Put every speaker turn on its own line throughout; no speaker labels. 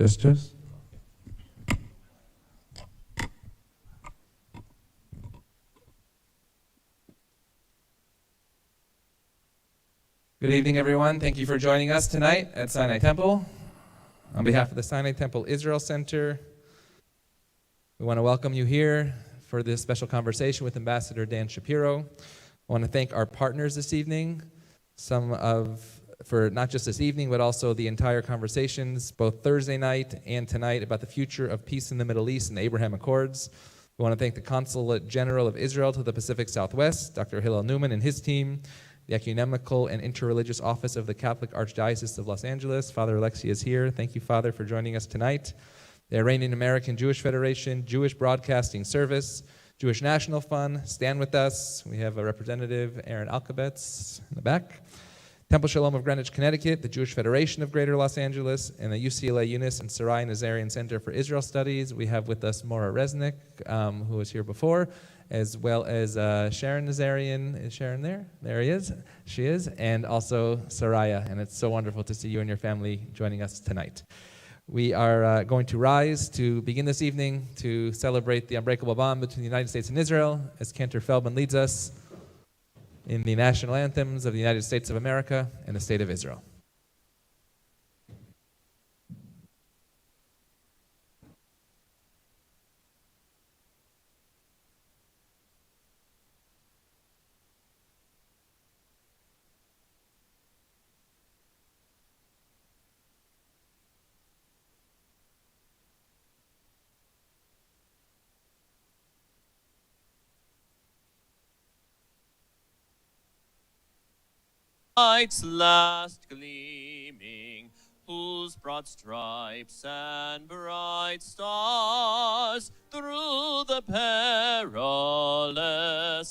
Just. Good evening, everyone. Thank you for joining us tonight at Sinai Temple. On behalf of the Sinai Temple Israel Center, we want to welcome you here for this special conversation with Ambassador Dan Shapiro. I want to thank our partners this evening, for not just this evening, but also the entire conversations, both Thursday night and tonight, about the future of peace in the Middle East and the Abraham Accords. We want to thank the Consulate General of Israel to the Pacific Southwest, Dr. Hillel Newman and his team, the Ecumenical and Interreligious Office of the Catholic Archdiocese of Los Angeles. Father Alexi is here. Thank you, Father, for joining us tonight. The Iranian American Jewish Federation, Jewish Broadcasting Service, Jewish National Fund, stand with us. We have a representative, Aaron Alkabetz, in the back. Temple Shalom of Greenwich, Connecticut, the Jewish Federation of Greater Los Angeles, and the UCLA Eunice and Sarai Nazarian Center for Israel Studies. We have with us Maura Resnick, who was here before, as well as Sharon Nazarian. Is Sharon there? There he is. She is. And also Saraya. And it's so wonderful to see you and your family joining us tonight. We are going to rise to begin this evening to celebrate the unbreakable bond between the United States and Israel as Cantor Feldman leads us in the National Anthems of the United States of America and the State of Israel.
Light's last gleaming, whose broad stripes and bright stars through the perilous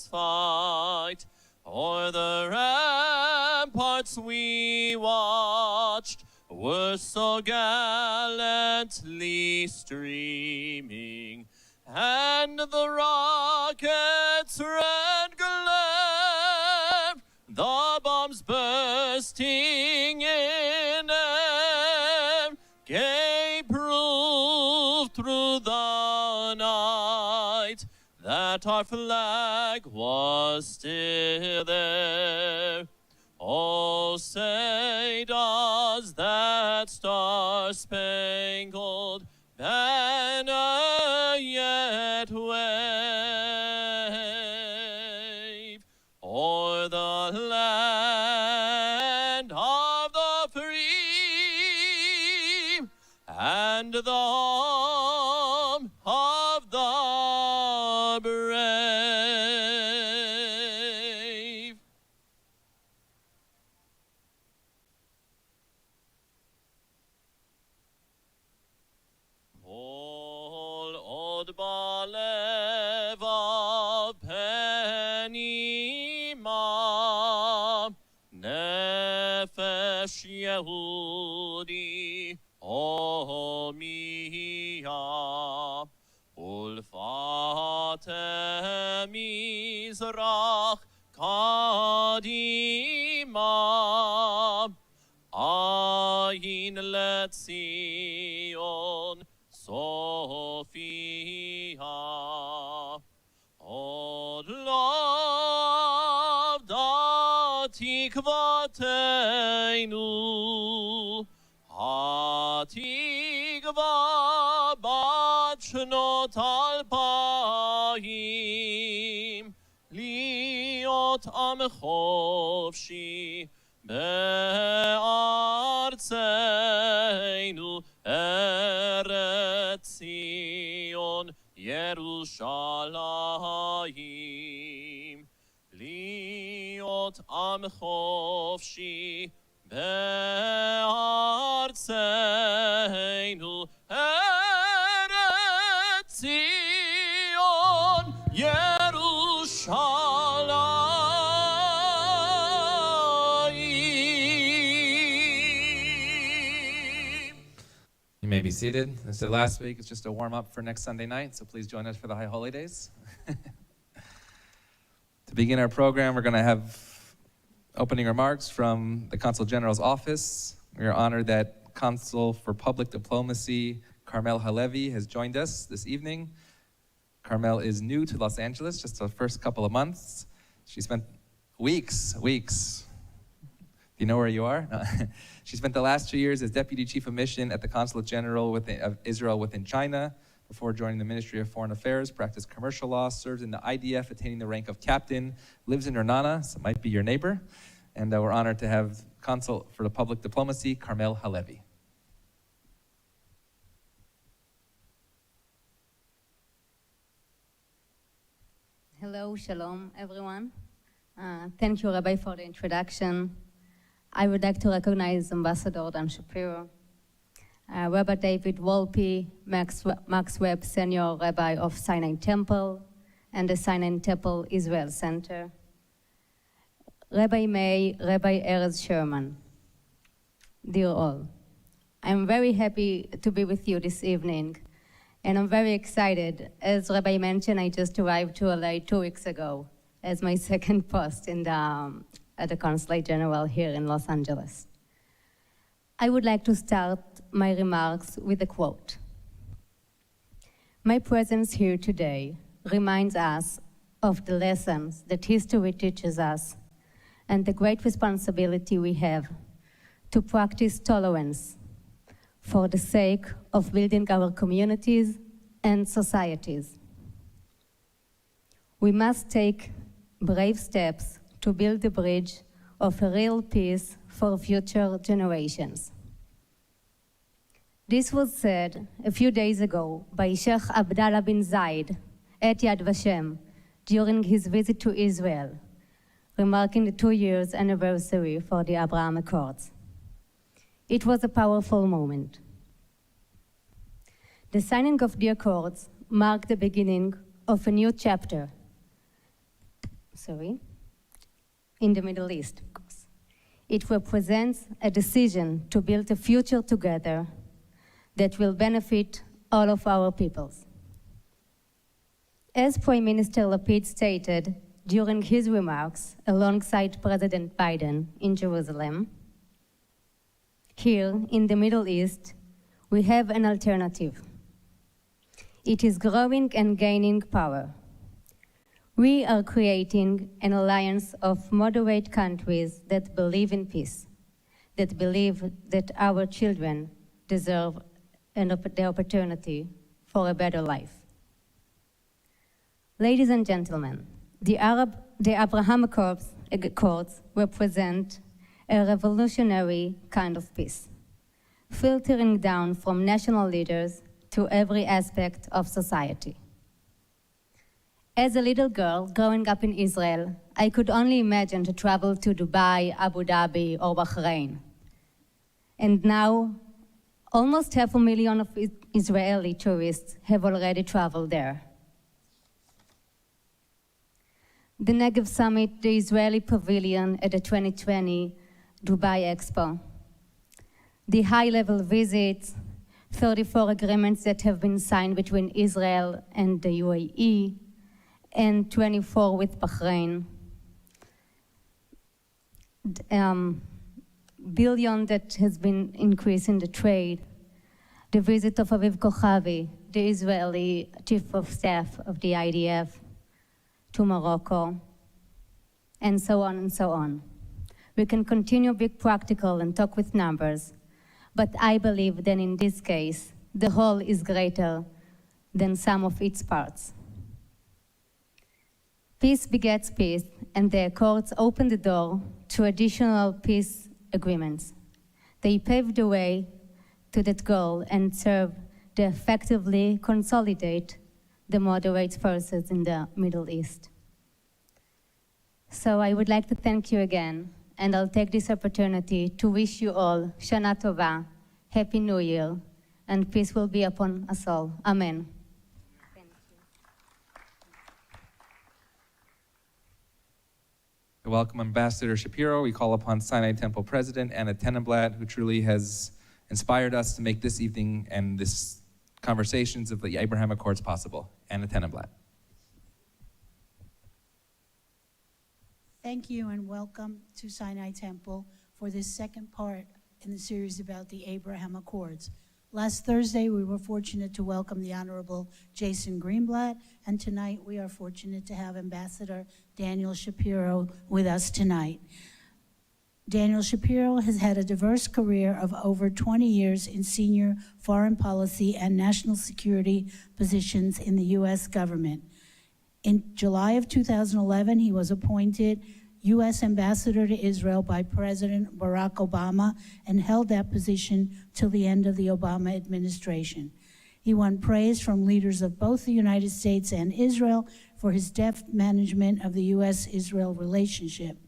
fight o'er the ramparts we watched were so gallantly streaming, and the rocket's red glare, the bombs bursting in air, gave proof through the night that our flag was still there. Oh, say does that star-spangled banner yet wave o'er the land of the free and the home of the brave? All old Balev of Penima, Nefesh Yehudi Omiyah, Ulfate Mizrach Kadima, Ayin Letzion Sophia, Od love da tikvateinu, hatikva bat shnot alpayim, liot am chofshi be'artzeinu, Eretz Zion Yerushalayim, liot am chofshi be'artzeinu, Eretz Zion Yerushalayim.
You may be seated. As I said last week, it's just a warm-up for next Sunday night, so please join us for the High Holy Days. To begin our program, we're going to have opening remarks from the Consul General's office. We are honored that Consul for Public Diplomacy, Carmel Halevi, has joined us this evening. Carmel is new to Los Angeles, just the first couple of months. She spent weeks. Do you know where you are? No. She spent the last 2 years as Deputy Chief of Mission at the Consulate General of Israel within China. Before joining the Ministry of Foreign Affairs, practiced commercial law, served in the IDF, attaining the rank of captain, lives in Hernana, so it might be your neighbor. And we're honored to have Consul for the Public Diplomacy, Carmel Halevi.
Hello, shalom, everyone. Thank you, Rabbi, for the introduction. I would like to recognize Ambassador Dan Shapiro, Rabbi David Wolpe, Max Webb, Senior Rabbi of Sinai Temple and the Sinai Temple Israel Center, Rabbi May, Rabbi Erez Sherman. Dear all, I'm very happy to be with you this evening, and I'm very excited. As Rabbi mentioned, I just arrived to LA 2 weeks ago as my second post at the Consulate General here in Los Angeles. I would like to start my remarks with a quote. My presence here today reminds us of the lessons that history teaches us and the great responsibility we have to practice tolerance for the sake of building our communities and societies. We must take brave steps to build a bridge of a real peace for future generations. This was said a few days ago by Sheikh Abdallah bin Zayed at Yad Vashem during his visit to Israel, remarking the 2 years anniversary for the Abraham Accords. It was a powerful moment. The signing of the Accords marked the beginning of a new chapter. In the Middle East, of course. It represents a decision to build a future together that will benefit all of our peoples. As Prime Minister Lapid stated during his remarks alongside President Biden in Jerusalem, here in the Middle East, we have an alternative. It is growing and gaining power. We are creating an alliance of moderate countries that believe in peace, that believe that our children deserve the opportunity for a better life. Ladies and gentlemen, the Abraham Accords represent a revolutionary kind of peace, filtering down from national leaders to every aspect of society. As a little girl growing up in Israel, I could only imagine to travel to Dubai, Abu Dhabi, or Bahrain. And now, almost 500,000 of Israeli tourists have already traveled there. The Negev Summit, the Israeli Pavilion at the 2020 Dubai Expo, the high-level visits, 34 agreements that have been signed between Israel and the UAE, and 24 with Bahrain. Billion that has been increasing the trade. The visit of Aviv Kochavi, the Israeli Chief of Staff of the IDF, to Morocco, and so on and so on. We can continue being practical and talk with numbers, but I believe that in this case, the whole is greater than some of its parts. Peace begets peace, and the Accords open the door to additional peace agreements. They pave the way to that goal and serve to effectively consolidate the moderate forces in the Middle East. So I would like to thank you again, and I'll take this opportunity to wish you all Shana Tova, Happy New Year, and peace will be upon us all. Amen.
Welcome Ambassador Shapiro. We call upon Sinai Temple President Anna Tenenblatt, who truly has inspired us to make this evening and this conversations of the Abraham Accords possible. Anna Tenenblatt.
Thank you and welcome to Sinai Temple for this second part in the series about the Abraham Accords. Last Thursday, we were fortunate to welcome the Honorable Jason Greenblatt, and tonight we are fortunate to have Ambassador Daniel Shapiro with us tonight. Daniel Shapiro has had a diverse career of over 20 years in senior foreign policy and national security positions in the U.S. government. In July of 2011, he was appointed U.S. Ambassador to Israel by President Barack Obama and held that position till the end of the Obama administration. He won praise from leaders of both the United States and Israel for his deft management of the U.S.-Israel relationship.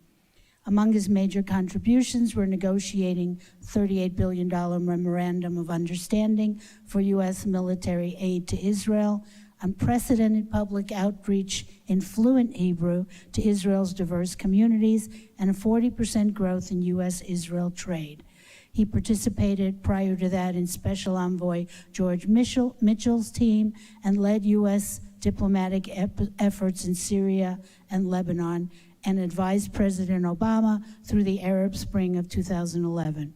Among his major contributions were negotiating $38 billion memorandum of understanding for U.S. military aid to Israel, unprecedented public outreach in fluent Hebrew to Israel's diverse communities, and a 40% growth in U.S.-Israel trade. He participated prior to that in Special Envoy George Mitchell's team and led U.S. diplomatic efforts in Syria and Lebanon and advised President Obama through the Arab Spring of 2011.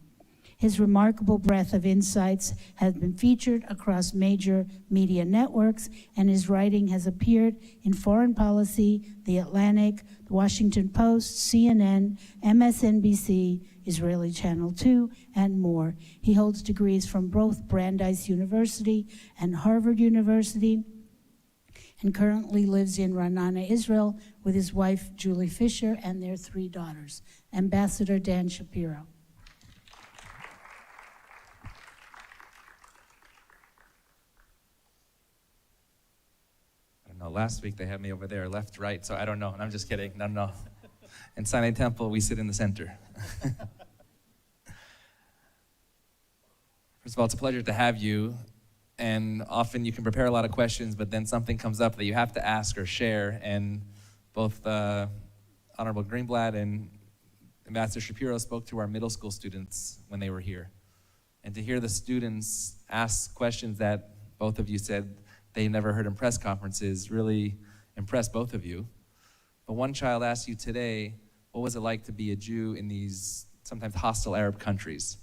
His remarkable breadth of insights has been featured across major media networks, and his writing has appeared in Foreign Policy, The Atlantic, The Washington Post, CNN, MSNBC, Israeli Channel 2, and more. He holds degrees from both Brandeis University and Harvard University, and currently lives in Ra'anana, Israel, with his wife, Julie Fisher, and their 3 daughters. Ambassador Dan Shapiro.
No, last week they had me over there, left, right, so I don't know. And I'm just kidding. No. In Sinai Temple, we sit in the center. First of all, it's a pleasure to have you. And often you can prepare a lot of questions, but then something comes up that you have to ask or share. And both Honorable Greenblatt and Ambassador Shapiro spoke to our middle school students when they were here. And to hear the students ask questions that both of you said they never heard in press conferences really impressed both of you. But one child asked you today, what was it like to be a Jew in these sometimes hostile Arab countries?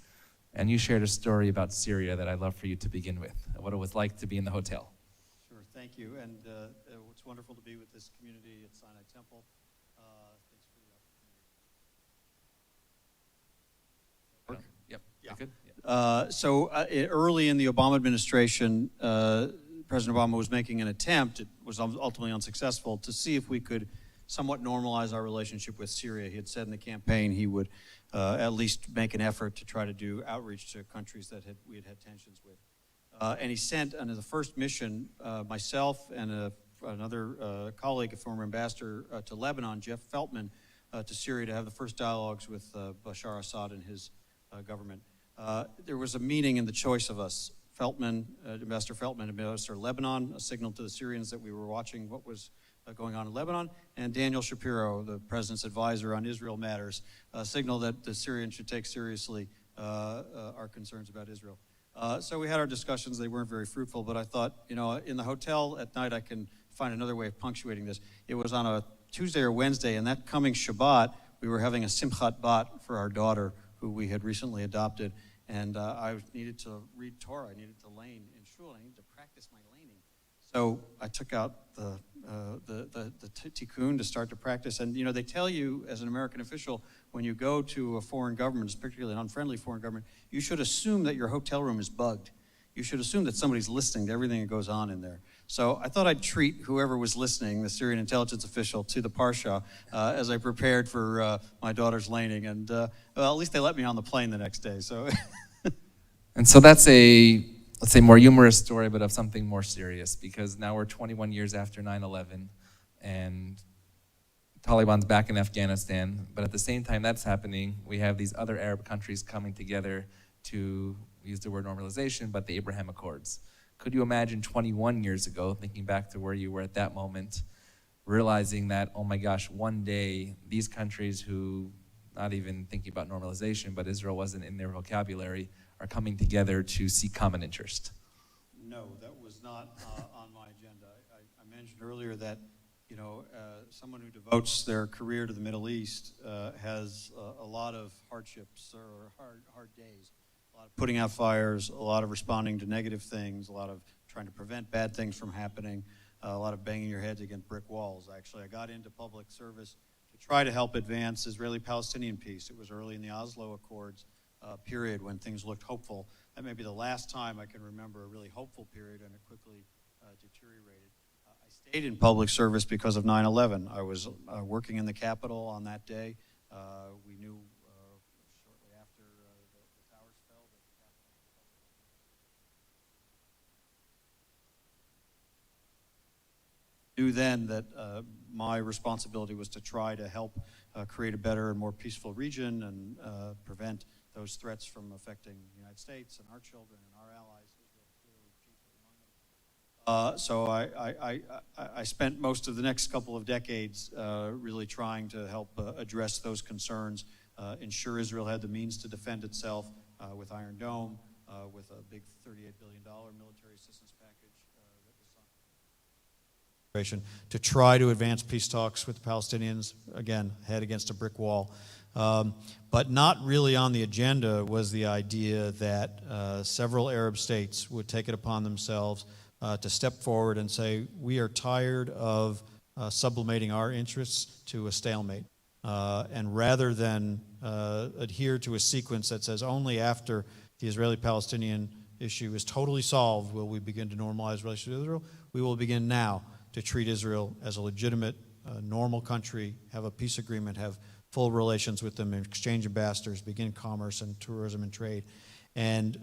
And you shared a story about Syria that I'd love for you to begin with, what it was like to be in the hotel.
Sure, thank you. And it's wonderful to be with this community at Sinai Temple. Thanks for the opportunity.
Yep,
Yeah.
Good? Yeah.
Early in the Obama administration, President Obama was making an attempt, it was ultimately unsuccessful, to see if we could somewhat normalize our relationship with Syria. He had said in the campaign he would at least make an effort to try to do outreach to countries that we had tensions with. And he sent, under the first mission, myself and another colleague, a former ambassador to Lebanon, Jeff Feltman, to Syria to have the first dialogues with Bashar Assad and his government. There was a meeting in the choice of us. Ambassador Feltman, Ambassador Lebanon, a signal to the Syrians that we were watching what was going on in Lebanon, and Daniel Shapiro, the president's advisor on Israel matters, signaled that the Syrians should take seriously our concerns about Israel. So we had our discussions. They weren't very fruitful, but I thought, in the hotel at night I can find another way of punctuating this. It was on a Tuesday or Wednesday, and that coming Shabbat, we were having a Simchat Bat for our daughter, who we had recently adopted. And I needed to read Torah. I needed to lane in shul. I needed to practice my laning. So I took out the tikkun to start to practice. And they tell you as an American official, when you go to a foreign government, particularly an unfriendly foreign government, you should assume that your hotel room is bugged. You should assume that somebody's listening to everything that goes on in there. So I thought I'd treat whoever was listening, the Syrian intelligence official, to the Parsha as I prepared for my daughter's laning. And well, at least they let me on the plane the next day. So.
And so that's a, let's say, more humorous story, but of something more serious, because now we're 21 years after 9/11, and Taliban's back in Afghanistan. But at the same time that's happening, we have these other Arab countries coming together to use the word normalization, but the Abraham Accords. Could you imagine 21 years ago, thinking back to where you were at that moment, realizing that, oh my gosh, one day these countries who, not even thinking about normalization, but Israel wasn't in their vocabulary, are coming together to seek common interest?
No, that was not on my agenda. I mentioned earlier that someone who devotes their career to the Middle East has a lot of hardships or hard days, a lot of putting out fires, a lot of responding to negative things, a lot of trying to prevent bad things from happening, a lot of banging your heads against brick walls. Actually, I got into public service to try to help advance Israeli-Palestinian peace. It was early in the Oslo Accords period when things looked hopeful. That may be the last time I can remember a really hopeful period, and it quickly deteriorated. I stayed in public service because of 9/11. I was working in the Capitol on that day. We knew shortly after the towers fell that the Capitol knew then that my responsibility was to try to help create a better and more peaceful region and prevent those threats from affecting the United States and our children and our allies. So I spent most of the next couple of decades really trying to help address those concerns, ensure Israel had the means to defend itself with Iron Dome, with a big $38 billion military assistance package that was to try to advance peace talks with the Palestinians, again, head against a brick wall. But not really on the agenda was the idea that several Arab states would take it upon themselves to step forward and say, we are tired of sublimating our interests to a stalemate. And rather than adhere to a sequence that says only after the Israeli-Palestinian issue is totally solved will we begin to normalize relations with Israel, we will begin now to treat Israel as a legitimate, normal country, have a peace agreement, have full relations with them, exchange ambassadors, begin commerce and tourism and trade. And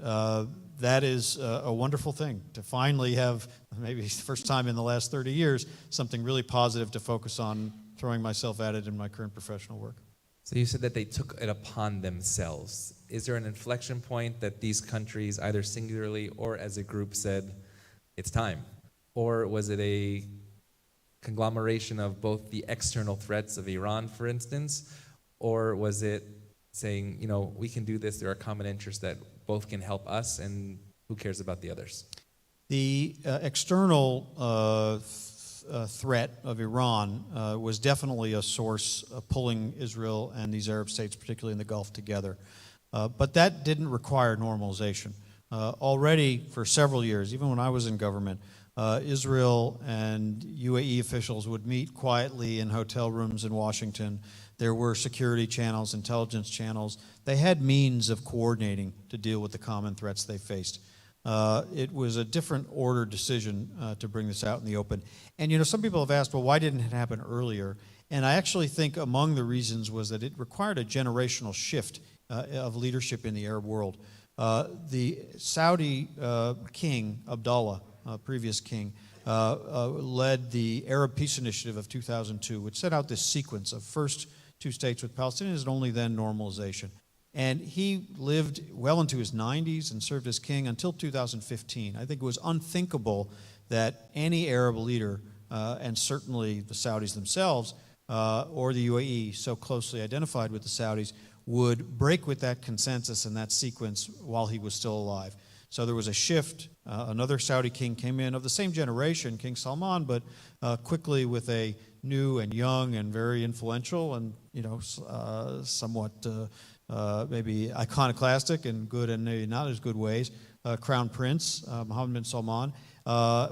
that is a wonderful thing, to finally have, maybe the first time in the last 30 years, something really positive to focus on, throwing myself at it in my current professional work.
So you said that they took it upon themselves. Is there an inflection point that these countries, either singularly or as a group, said, it's time? Or was it a conglomeration of both the external threats of Iran, for instance, or was it saying, we can do this, there are common interests that both can help us, and who cares about the others?
The external threat of Iran was definitely a source of pulling Israel and these Arab states, particularly in the Gulf, together. But that didn't require normalization. Already for several years, even when I was in government, Israel and UAE officials would meet quietly in hotel rooms in Washington. There were security channels, intelligence channels. They had means of coordinating to deal with the common threats they faced. It was a different order decision to bring this out in the open. And, some people have asked, well, why didn't it happen earlier? And I actually think among the reasons was that it required a generational shift of leadership in the Arab world. The Saudi king, Abdullah, previous king, led the Arab Peace Initiative of 2002, which set out this sequence of first two states with Palestinians and only then normalization. And he lived well into his 90s and served as king until 2015. I think it was unthinkable that any Arab leader, and certainly the Saudis themselves, or the UAE, so closely identified with the Saudis, would break with that consensus and that sequence while he was still alive. So there was a shift. Another Saudi king came in of the same generation, King Salman, but quickly with a new and young and very influential and somewhat maybe iconoclastic in good and maybe not as good ways, Crown Prince Mohammed bin Salman,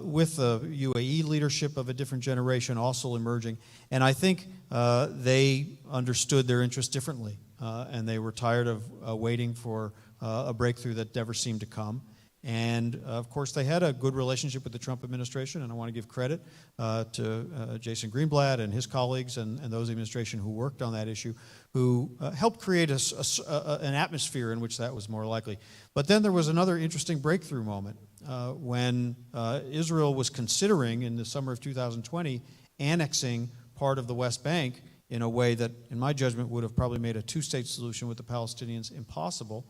with the UAE leadership of a different generation also emerging. And I think they understood their interests differently, and they were tired of waiting for a breakthrough that never seemed to come. And, of course, they had a good relationship with the Trump administration, and I want to give credit to Jason Greenblatt and his colleagues and those in the administration who worked on that issue, who helped create an atmosphere in which that was more likely. But then there was another interesting breakthrough moment when Israel was considering, in the summer of 2020, annexing part of the West Bank in a way that, in my judgment, would have probably made a two-state solution with the Palestinians impossible.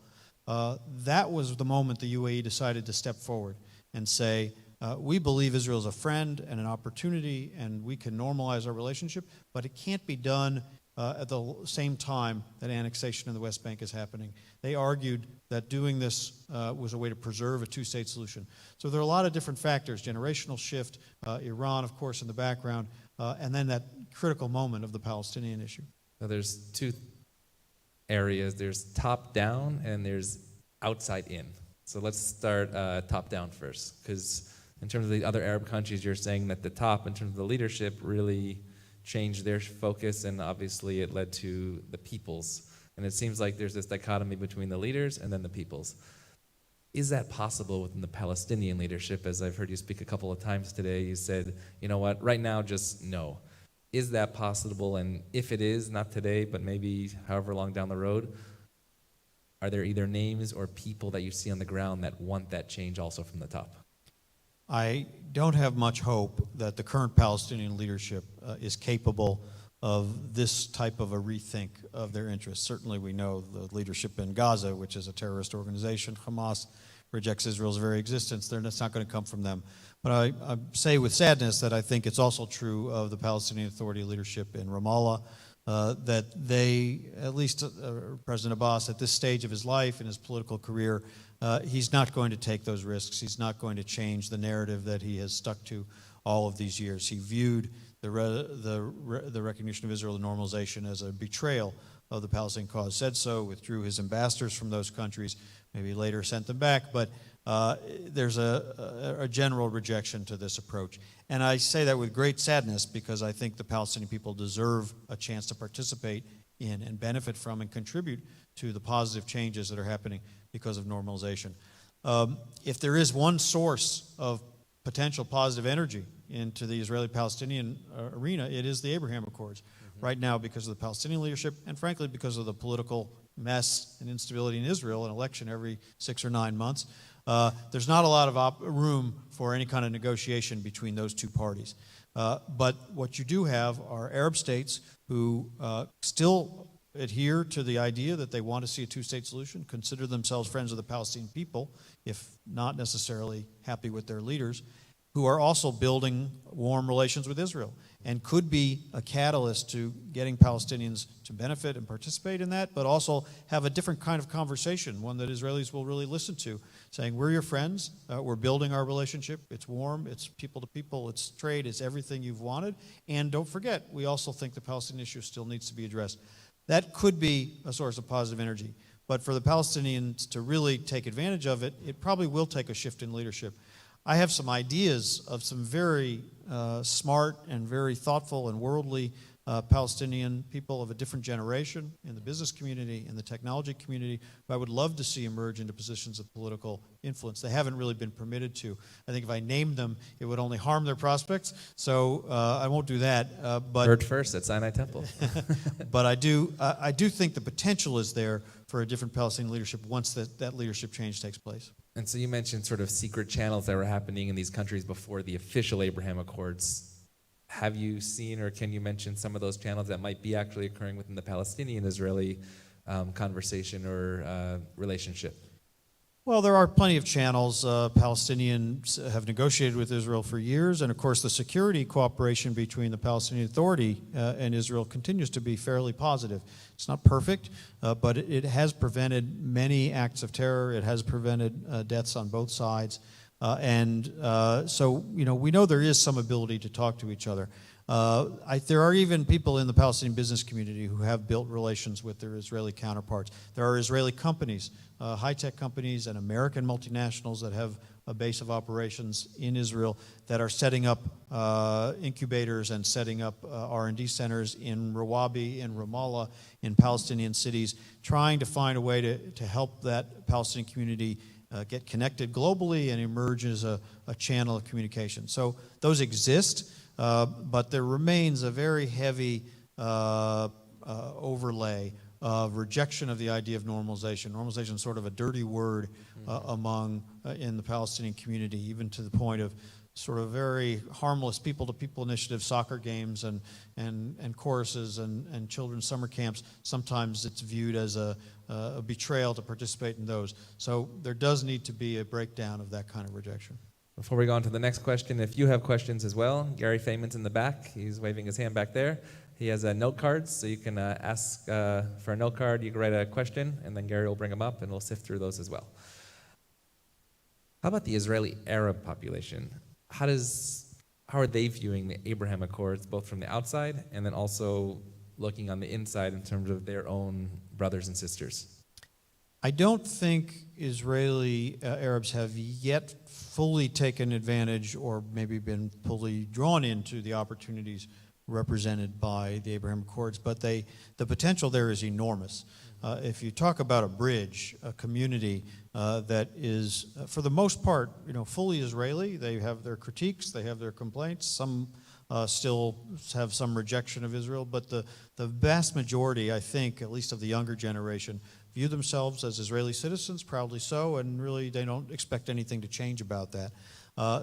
That was the moment the UAE decided to step forward and say, we believe Israel is a friend and an opportunity, and we can normalize our relationship, but it can't be done at the same time that annexation in the West Bank is happening. They argued that doing this was a way to preserve a two-state solution. So there are a lot of different factors, generational shift, Iran, of course, in the background,
and then that critical moment of the Palestinian issue.
So there's two areas. There's top down and there's outside in. So let's start top down first, because in terms of the other Arab countries, you're saying that the top, in terms of the leadership, really changed their focus, and obviously it led to the peoples. And it seems like there's this dichotomy between the leaders and then the peoples. Is that possible within the Palestinian leadership? As I've heard you speak a couple of times today, you said, you know what, right now, just no. Is that possible? And if it is, not today, but maybe however long down the road, are there either names or people that you see on the ground that want that change also from the top?
I don't have much hope that the current Palestinian leadership is capable of this type of a rethink of their interests. Certainly we know the leadership in Gaza, which is a terrorist organization, Hamas, rejects Israel's very existence. That's not going to come from them. But I say with sadness that I think it's also true of the Palestinian Authority leadership in Ramallah, that they, at least President Abbas, at this stage of his life and his political career, he's not going to take those risks. He's not going to change the narrative that he has stuck to all of these years. He viewed the recognition of Israel, the normalization, as a betrayal of the Palestinian cause. Said so, withdrew his ambassadors from those countries, maybe later sent them back, but there's a general rejection to this approach. And I say that with great sadness because I think the Palestinian people deserve a chance to participate in and benefit from and contribute to the positive changes that are happening because of normalization. If there is one source of potential positive energy into the Israeli-Palestinian arena, it is the Abraham Accords. Right now, because of the Palestinian leadership, and frankly, because of the political mess and instability in Israel, an election every 6 or 9 months, there's not a lot of room for any kind of negotiation between those two parties. But what you do have are Arab states who still adhere to the idea that they want to see a two-state solution, consider themselves friends of the Palestinian people, if not necessarily happy with their leaders, who are also building warm relations with Israel and could be a catalyst to getting Palestinians to benefit and participate in that, but also have a different kind of conversation, one that Israelis will really listen to, saying, we're your friends, we're building our relationship, it's warm, it's people to people, it's trade, it's everything you've wanted, and don't forget, we also think the Palestinian issue still needs to be addressed. That could be a source of positive energy, but for the Palestinians to really take advantage of it, it probably will take a shift in leadership. I have some ideas of some very smart and very thoughtful and worldly Palestinian people of a different generation in the business community, in the technology community, who I would love to see emerge into positions of political influence. They haven't really been permitted to. I think if I named them, it would only harm their prospects, so I won't do that. But
Heard first at Sinai Temple.
but I do think the potential is there for a different Palestinian leadership once that leadership change takes place.
And so you mentioned sort of secret channels that were happening in these countries before the official Abraham Accords. Have you seen, or can you mention some of those channels that might be actually occurring within the Palestinian-Israeli conversation or relationship?
Well, there are plenty of channels. Palestinians have negotiated with Israel for years, and of course the security cooperation between the Palestinian Authority and Israel continues to be fairly positive. It's not perfect, but it has prevented many acts of terror. It has prevented deaths on both sides. So, we know there is some ability to talk to each other. There are even people in the Palestinian business community who have built relations with their Israeli counterparts. There are Israeli companies, high-tech companies and American multinationals that have a base of operations in Israel that are setting up incubators and setting up R&D centers in Rawabi, in Ramallah, in Palestinian cities, trying to find a way to help that Palestinian community get connected globally and emerge as a channel of communication. So those exist, but there remains a very heavy overlay of rejection of the idea of normalization. Normalization is sort of a dirty word in the Palestinian community, even to the point of sort of very harmless people-to-people initiatives, soccer games and choruses and children's summer camps. Sometimes it's viewed as a betrayal to participate in those. So there does need to be a breakdown of that kind of rejection.
Before we go on to the next question, if you have questions as well, Gary Feynman's in the back. He's waving his hand back there. He has note cards, so you can ask for a note card. You can write a question, and then Gary will bring them up, and we'll sift through those as well. How about the Israeli Arab population? How does how are they viewing the Abraham Accords, both from the outside and then also looking on the inside in terms of their own brothers and sisters?
I don't think Israeli Arabs have yet fully taken advantage or maybe been fully drawn into the opportunities represented by the Abraham Accords, but the potential there is enormous. If you talk about a bridge, a community that is, for the most part, fully Israeli, they have their critiques, they have their complaints. Some still have some rejection of Israel, but the vast majority, I think, at least of the younger generation, view themselves as Israeli citizens, proudly so, and really they don't expect anything to change about that.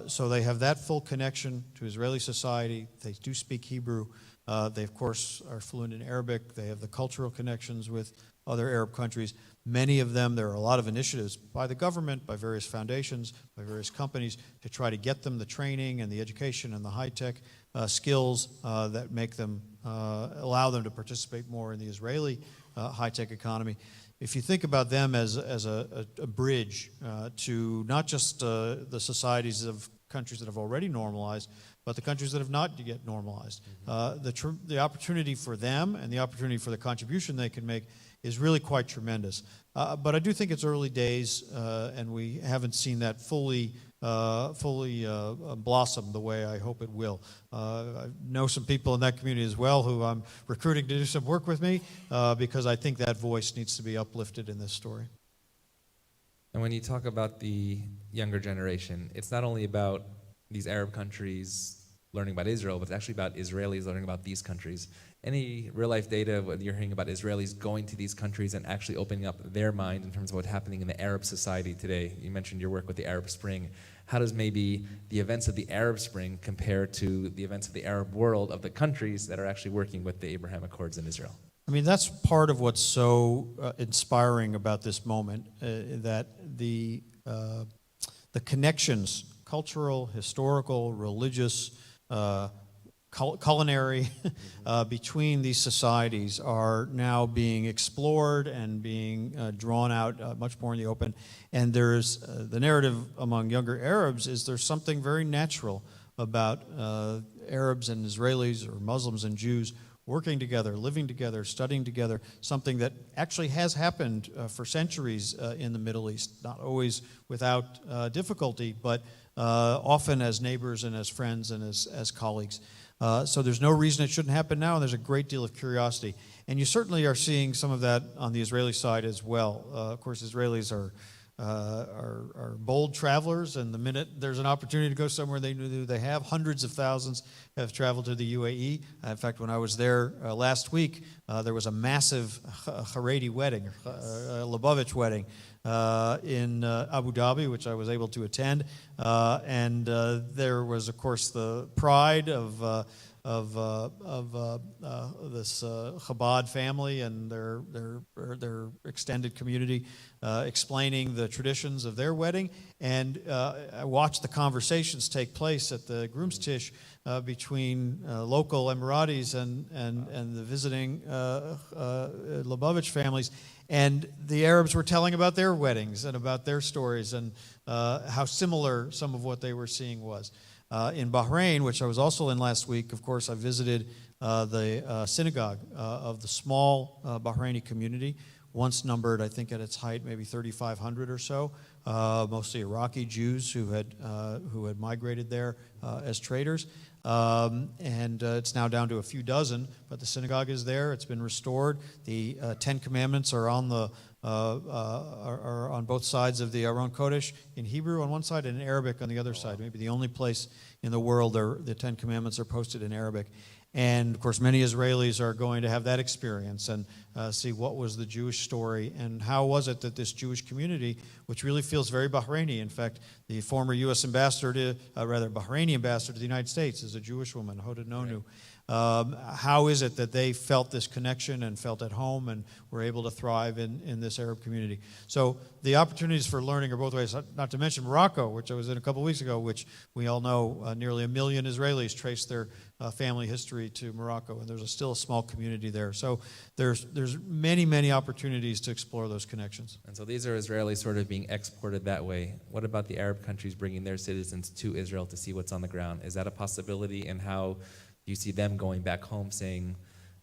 So they have that full connection to Israeli society. They do speak Hebrew. They, of course, are fluent in Arabic. They have the cultural connections with other Arab countries. Many of them, there are a lot of initiatives by the government, by various foundations, by various companies to try to get them the training and the education and the high-tech skills that make them, allow them to participate more in the Israeli high-tech economy. If you think about them as a bridge to not just the societies of countries that have already normalized, but the countries that have not yet normalized, the opportunity for them and the opportunity for the contribution they can make is really quite tremendous. But I do think it's early days, and we haven't seen that fully blossom the way I hope it will. I know some people in that community as well who I'm recruiting to do some work with me because I think that voice needs to be uplifted in this story.
And when you talk about the younger generation, it's not only about these Arab countries learning about Israel, but it's actually about Israelis learning about these countries. Any real-life data, when you're hearing about Israelis going to these countries and actually opening up their mind in terms of what's happening in the Arab society today? You mentioned your work with the Arab Spring. How does maybe the events of the Arab Spring compare to the events of the Arab world of the countries that are actually working with the Abraham Accords in Israel?
I mean, that's part of what's so inspiring about this moment, that the connections, cultural, historical, religious, culinary, between these societies are now being explored and being drawn out much more in the open. And there's the narrative among younger Arabs is there's something very natural about Arabs and Israelis or Muslims and Jews working together, living together, studying together, something that actually has happened for centuries in the Middle East, not always without difficulty, but often as neighbors and as friends and as colleagues. So there's no reason it shouldn't happen now, and there's a great deal of curiosity. And you certainly are seeing some of that on the Israeli side as well. Of course, Israelis are bold travelers, and the minute there's an opportunity to go somewhere they have. Hundreds of thousands have traveled to the UAE. In fact, when I was there last week, there was a massive Haredi wedding, Lubavitch wedding, in Abu Dhabi, which I was able to attend. And there was, of course, the pride of this Chabad family and their extended community explaining the traditions of their wedding. And I watched the conversations take place at the groom's tish between local Emiratis and the visiting Lubavitch families. And the Arabs were telling about their weddings and about their stories and how similar some of what they were seeing was. In Bahrain, which I was also in last week, of course, I visited the synagogue of the small Bahraini community, once numbered, I think at its height, maybe 3,500 or so, mostly Iraqi Jews who had migrated there as traders. And it's now down to a few dozen, but the synagogue is there. It's been restored. The Ten Commandments are on are on both sides of the Aron Kodesh, in Hebrew on one side and in Arabic on the other side. Maybe the only place in the world the Ten Commandments are posted in Arabic. And, of course, many Israelis are going to have that experience and see what was the Jewish story and how was it that this Jewish community, which really feels very Bahraini. In fact, the former U.S. ambassador Bahraini ambassador to the United States is a Jewish woman, Hoda Nonu. How is it that they felt this connection and felt at home and were able to thrive in this Arab community? So the opportunities for learning are both ways, not to mention Morocco, which I was in a couple weeks ago, which we all know nearly 1 million Israelis trace their family history to Morocco, and there's still a small community there. So there's many, many opportunities to explore those connections.
And so these are Israelis sort of being exported that way. What about the Arab countries bringing their citizens to Israel to see what's on the ground? Is that a possibility, and how do you see them going back home saying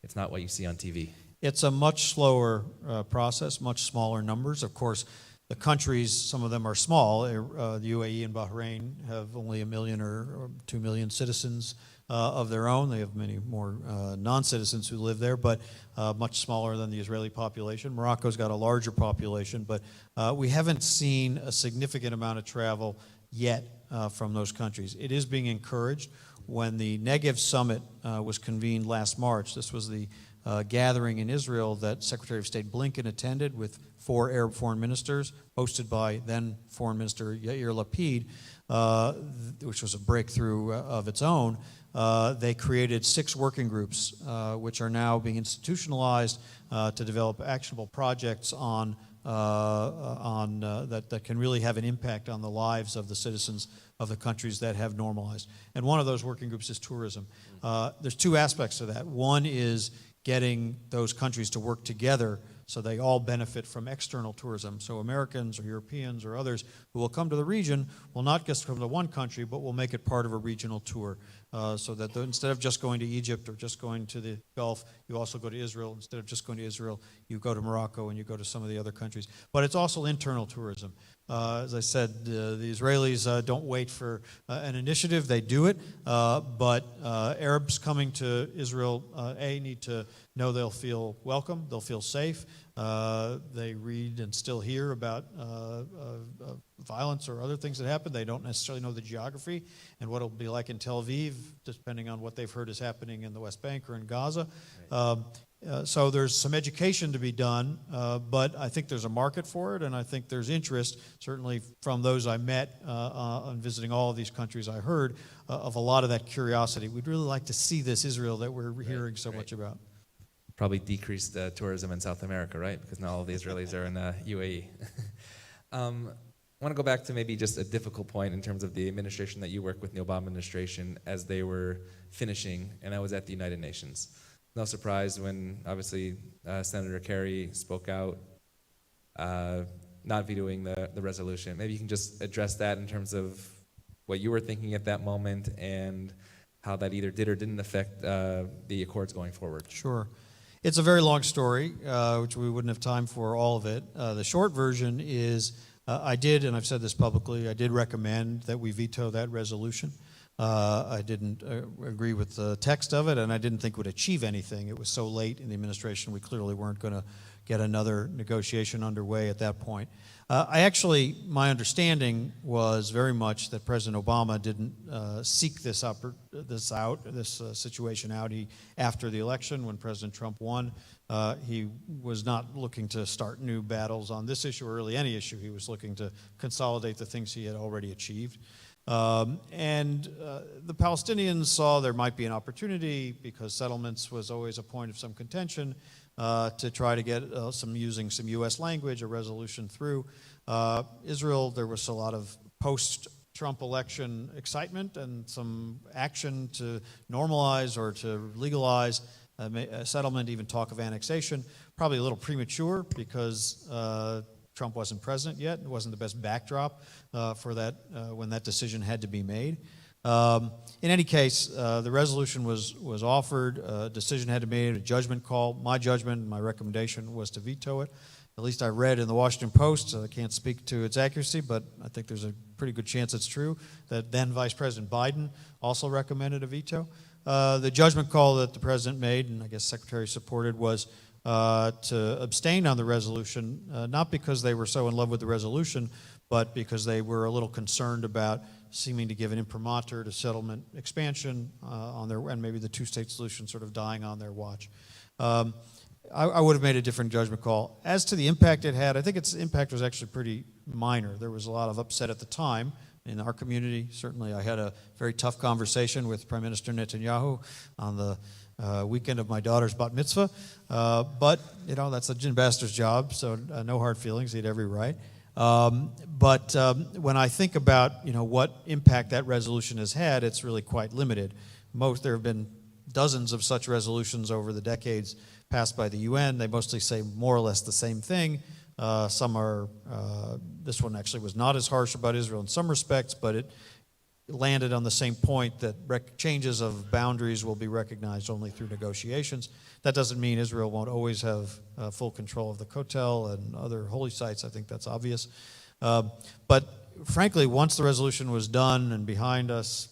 it's not what you see on TV?
It's a much slower process, much smaller numbers. Of course, the countries, some of them are small. The UAE and Bahrain have only 1 million or 2 million citizens of their own. They have many more non-citizens who live there, but much smaller than the Israeli population. Morocco's got a larger population, but we haven't seen a significant amount of travel yet from those countries. It is being encouraged. When the Negev Summit was convened last March, this was the gathering in Israel that Secretary of State Blinken attended with 4 Arab foreign ministers, hosted by then Foreign Minister Yair Lapid, which was a breakthrough of its own. They created 6 working groups, which are now being institutionalized to develop actionable projects that can really have an impact on the lives of the citizens of the countries that have normalized. And one of those working groups is tourism. There's 2 aspects to that. One is getting those countries to work together so they all benefit from external tourism. So Americans or Europeans or others who will come to the region will not just come to one country, but will make it part of a regional tour. So that instead of just going to Egypt or just going to the Gulf, you also go to Israel. Instead of just going to Israel, you go to Morocco and you go to some of the other countries. But it's also internal tourism. As I said, the Israelis don't wait for an initiative. They do it. But Arabs coming to Israel, need to know they'll feel welcome, they'll feel safe. They read and still hear about violence or other things that happen. They don't necessarily know the geography and what it'll be like in Tel Aviv, depending on what they've heard is happening in the West Bank or in Gaza. Right. So there's some education to be done, but I think there's a market for it, and I think there's interest, certainly from those I met on visiting all of these countries I heard, of a lot of that curiosity. We'd really like to see this Israel that we're hearing so much about.
Probably decreased tourism in South America, right? Because now all the Israelis are in UAE. I want to go back to maybe just a difficult point in terms of the administration that you worked with, the Obama administration, as they were finishing, and I was at the United Nations. No surprise when, obviously, Senator Kerry spoke out, not vetoing the resolution. Maybe you can just address that in terms of what you were thinking at that moment and how that either did or didn't affect the accords going forward.
Sure. It's a very long story, which we wouldn't have time for all of it. The short version is I did, and I've said this publicly, I did recommend that we veto that resolution. I didn't agree with the text of it, and I didn't think it would achieve anything. It was so late in the administration, we clearly weren't going to get another negotiation underway at that point. My understanding was very much that President Obama didn't seek this situation out. After the election, when President Trump won, he was not looking to start new battles on this issue or really any issue. He was looking to consolidate the things he had already achieved. The Palestinians saw there might be an opportunity, because settlements was always a point of some contention, to try to get using some U.S. language, a resolution through. Israel, there was a lot of post-Trump election excitement and some action to normalize or to legalize a settlement, even talk of annexation. Probably a little premature because Trump wasn't president yet. It wasn't the best backdrop for that when that decision had to be made. In any case, the resolution was offered, a decision had to be made, a judgment call. My judgment, my recommendation was to veto it. At least I read in the Washington Post, I can't speak to its accuracy, but I think there's a pretty good chance it's true, that then Vice President Biden also recommended a veto. The judgment call that the president made, and I guess Secretary supported, was to abstain on the resolution, not because they were so in love with the resolution, but because they were a little concerned about seeming to give an imprimatur to settlement expansion and maybe the two-state solution sort of dying on their watch. I would have made a different judgment call. As to the impact it had, I think its impact was actually pretty minor. There was a lot of upset at the time in our community. Certainly, I had a very tough conversation with Prime Minister Netanyahu on the weekend of my daughter's bat mitzvah. But, that's the ambassador's job, so no hard feelings. He had every right. But when I think about, what impact that resolution has had, it's really quite limited. There have been dozens of such resolutions over the decades passed by the UN. They mostly say more or less the same thing. Some are, this one actually was not as harsh about Israel in some respects, but it landed on the same point that changes of boundaries will be recognized only through negotiations. That doesn't mean Israel won't always have full control of the Kotel and other holy sites. I think that's obvious. But frankly, once the resolution was done and behind us,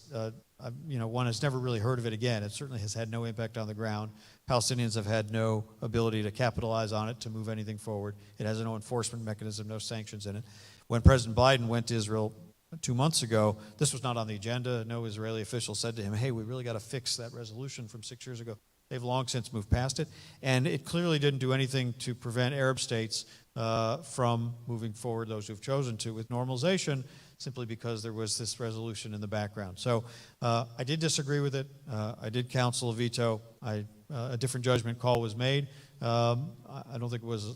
one has never really heard of it again. It certainly has had no impact on the ground. Palestinians have had no ability to capitalize on it, to move anything forward. It has no enforcement mechanism, no sanctions in it. When President Biden went to Israel 2 months ago, this was not on the agenda. No Israeli official said to him, hey, we really got to fix that resolution from 6 years ago. They've long since moved past it. And it clearly didn't do anything to prevent Arab states from moving forward, those who've chosen to, with normalization, simply because there was this resolution in the background. So I did disagree with it. I did counsel a veto. A different judgment call was made. I don't think it was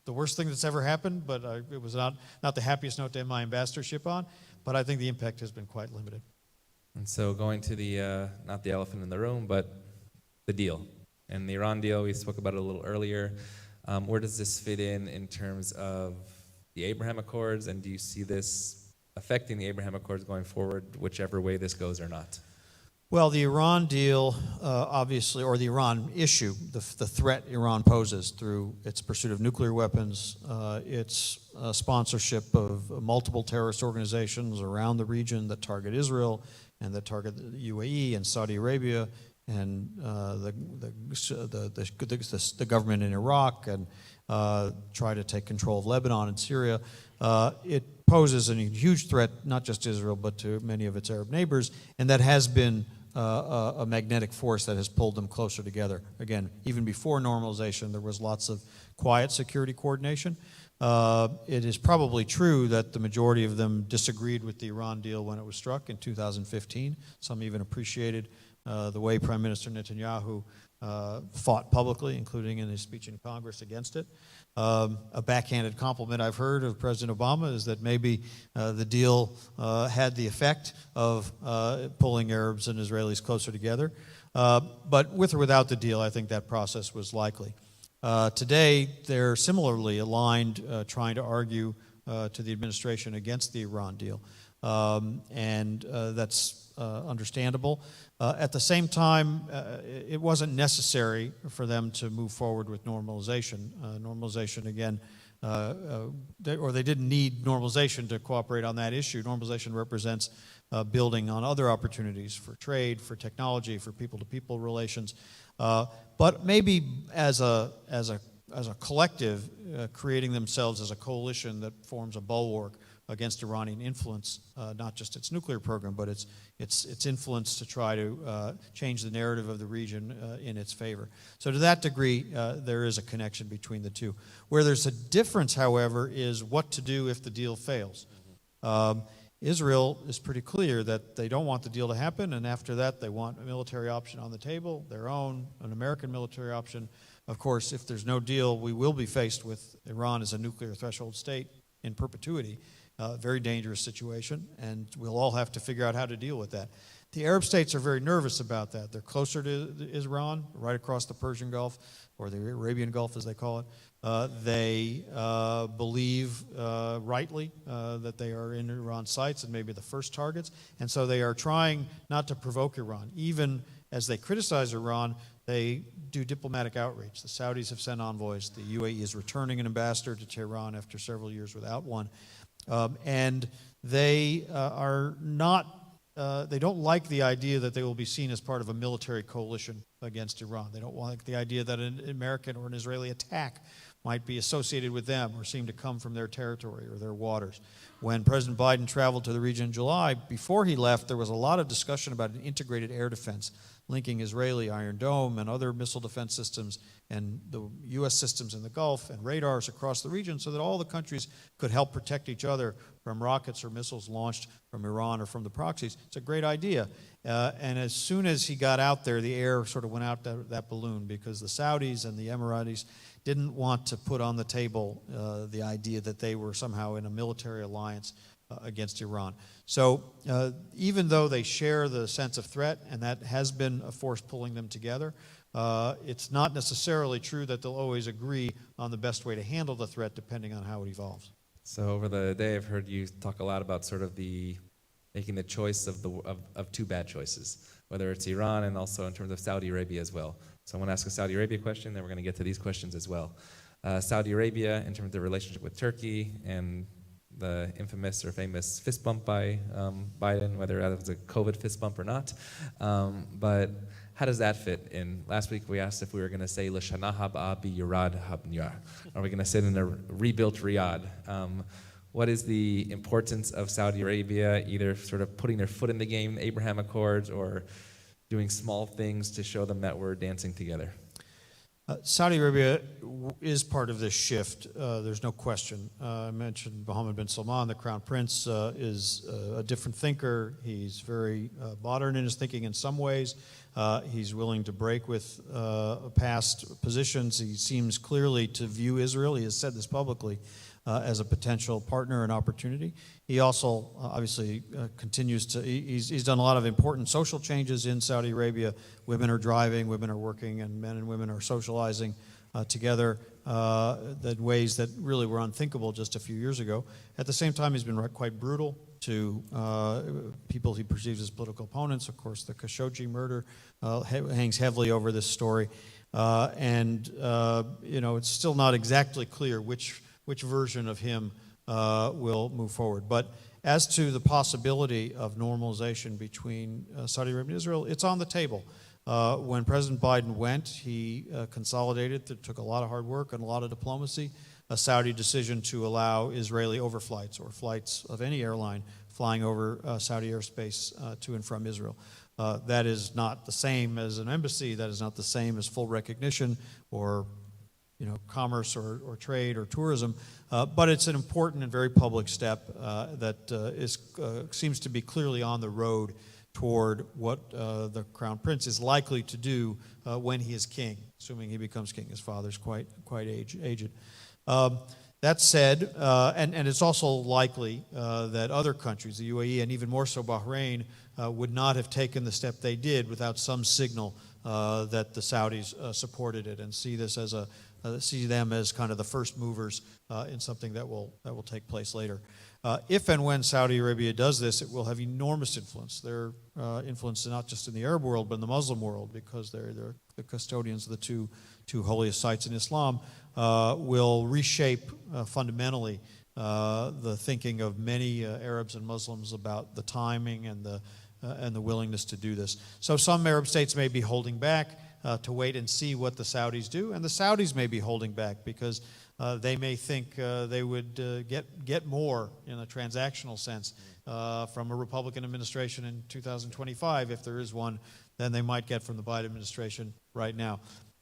the worst thing that's ever happened, but it was not the happiest note to end my ambassadorship on. But I think the impact has been quite limited.
And so going to the, not the elephant in the room, but the deal. And the Iran deal, we spoke about it a little earlier. Where does this fit in terms of the Abraham Accords? And do you see this affecting the Abraham Accords going forward, whichever way this goes or not?
Well, the Iran deal, obviously, or the Iran issue, the threat Iran poses through its pursuit of nuclear weapons, its sponsorship of multiple terrorist organizations around the region that target Israel and that target the UAE and Saudi Arabia and the government in Iraq and try to take control of Lebanon and Syria. It poses a huge threat, not just to Israel, but to many of its Arab neighbors, and that has been a magnetic force that has pulled them closer together. Again, even before normalization, there was lots of quiet security coordination. It is probably true that the majority of them disagreed with the Iran deal when it was struck in 2015. Some even appreciated the way Prime Minister Netanyahu fought publicly, including in his speech in Congress against it. A backhanded compliment I've heard of President Obama is that maybe the deal had the effect of pulling Arabs and Israelis closer together. But with or without the deal, I think that process was likely. Today, they're similarly aligned, trying to argue to the administration against the Iran deal. And that's understandable. At the same time, it wasn't necessary for them to move forward with normalization. Normalization, again, or they didn't need normalization to cooperate on that issue. Normalization represents building on other opportunities for trade, for technology, for people-to-people relations. But maybe as a collective, creating themselves as a coalition that forms a bulwark against Iranian influence, not just its nuclear program, but its influence to try to change the narrative of the region in its favor. So to that degree, there is a connection between the two. Where there's a difference, however, is what to do if the deal fails. Israel is pretty clear that they don't want the deal to happen, and after that they want a military option on the table, their own, an American military option. Of course, if there's no deal, we will be faced with Iran as a nuclear threshold state in perpetuity. Very dangerous situation, and we'll all have to figure out how to deal with that. The Arab states are very nervous about that. They're closer to Iran, right across the Persian Gulf, or the Arabian Gulf as they call it. They believe rightly that they are in Iran's sights and maybe the first targets, and so they are trying not to provoke Iran. Even as they criticize Iran, they do diplomatic outreach. The Saudis have sent envoys. The UAE is returning an ambassador to Tehran after several years without one. And they are not, they don't like the idea that they will be seen as part of a military coalition against Iran. They don't like the idea that an American or an Israeli attack might be associated with them or seem to come from their territory or their waters. When President Biden traveled to the region in July, before he left, there was a lot of discussion about an integrated air defense linking Israeli Iron Dome and other missile defense systems and the U.S. systems in the Gulf and radars across the region so that all the countries could help protect each other from rockets or missiles launched from Iran or from the proxies. It's a great idea. And as soon as he got out there, the air sort of went out that balloon because the Saudis and the Emiratis didn't want to put on the table the idea that they were somehow in a military alliance against Iran. So even though they share the sense of threat, and that has been a force pulling them together, it's not necessarily true that they'll always agree on the best way to handle the threat depending on how it evolves.
So over the day, I've heard you talk a lot about sort of making the choice of two bad choices, whether it's Iran and also in terms of Saudi Arabia as well. So I want to ask a Saudi Arabia question, then we're going to get to these questions as well. Saudi Arabia, in terms of their relationship with Turkey and the infamous or famous fist bump by Biden, whether that was a COVID fist bump or not. But how does that fit in? Last week we asked if we were going to say L'shana haba bi Yerad habnyar. Are we going to sit in a rebuilt Riyadh? What is the importance of Saudi Arabia either sort of putting their foot in the game, Abraham Accords, or doing small things to show them that we're dancing together?
Saudi Arabia is part of this shift. There's no question. I mentioned Mohammed bin Salman, the crown prince, is a different thinker. He's very modern in his thinking in some ways. He's willing to break with past positions. He seems clearly to view Israel, he has said this publicly, as a potential partner and opportunity. He also obviously continues to, he's done a lot of important social changes in Saudi Arabia. Women are driving, women are working, and men and women are socializing together in ways that really were unthinkable just a few years ago. At the same time, he's been quite brutal to people he perceives as political opponents. Of course, the Khashoggi murder hangs heavily over this story. It's still not exactly clear which version of him will move forward. But as to the possibility of normalization between Saudi Arabia and Israel, it's on the table. When President Biden went, he consolidated, it took a lot of hard work and a lot of diplomacy, a Saudi decision to allow Israeli overflights or flights of any airline flying over Saudi airspace to and from Israel. That is not the same as an embassy. That is not the same as full recognition or commerce or trade or tourism, but it's an important and very public step that seems to be clearly on the road toward what the Crown Prince is likely to do when he is king, assuming he becomes king. His father's quite aged. That said, and it's also likely that other countries, the UAE and even more so Bahrain, would not have taken the step they did without some signal that the Saudis supported it and see them as kind of the first movers in something that will take place later. If and when Saudi Arabia does this, it will have enormous influence. Their influence not just in the Arab world, but in the Muslim world, because they're the custodians of the two holiest sites in Islam, will reshape fundamentally the thinking of many Arabs and Muslims about the timing and the willingness to do this. So some Arab states may be holding back to wait and see what the Saudis do, and the Saudis may be holding back because they may think they would get more in a transactional sense from a Republican administration in 2025, if there is one, than they might get from the Biden administration right now.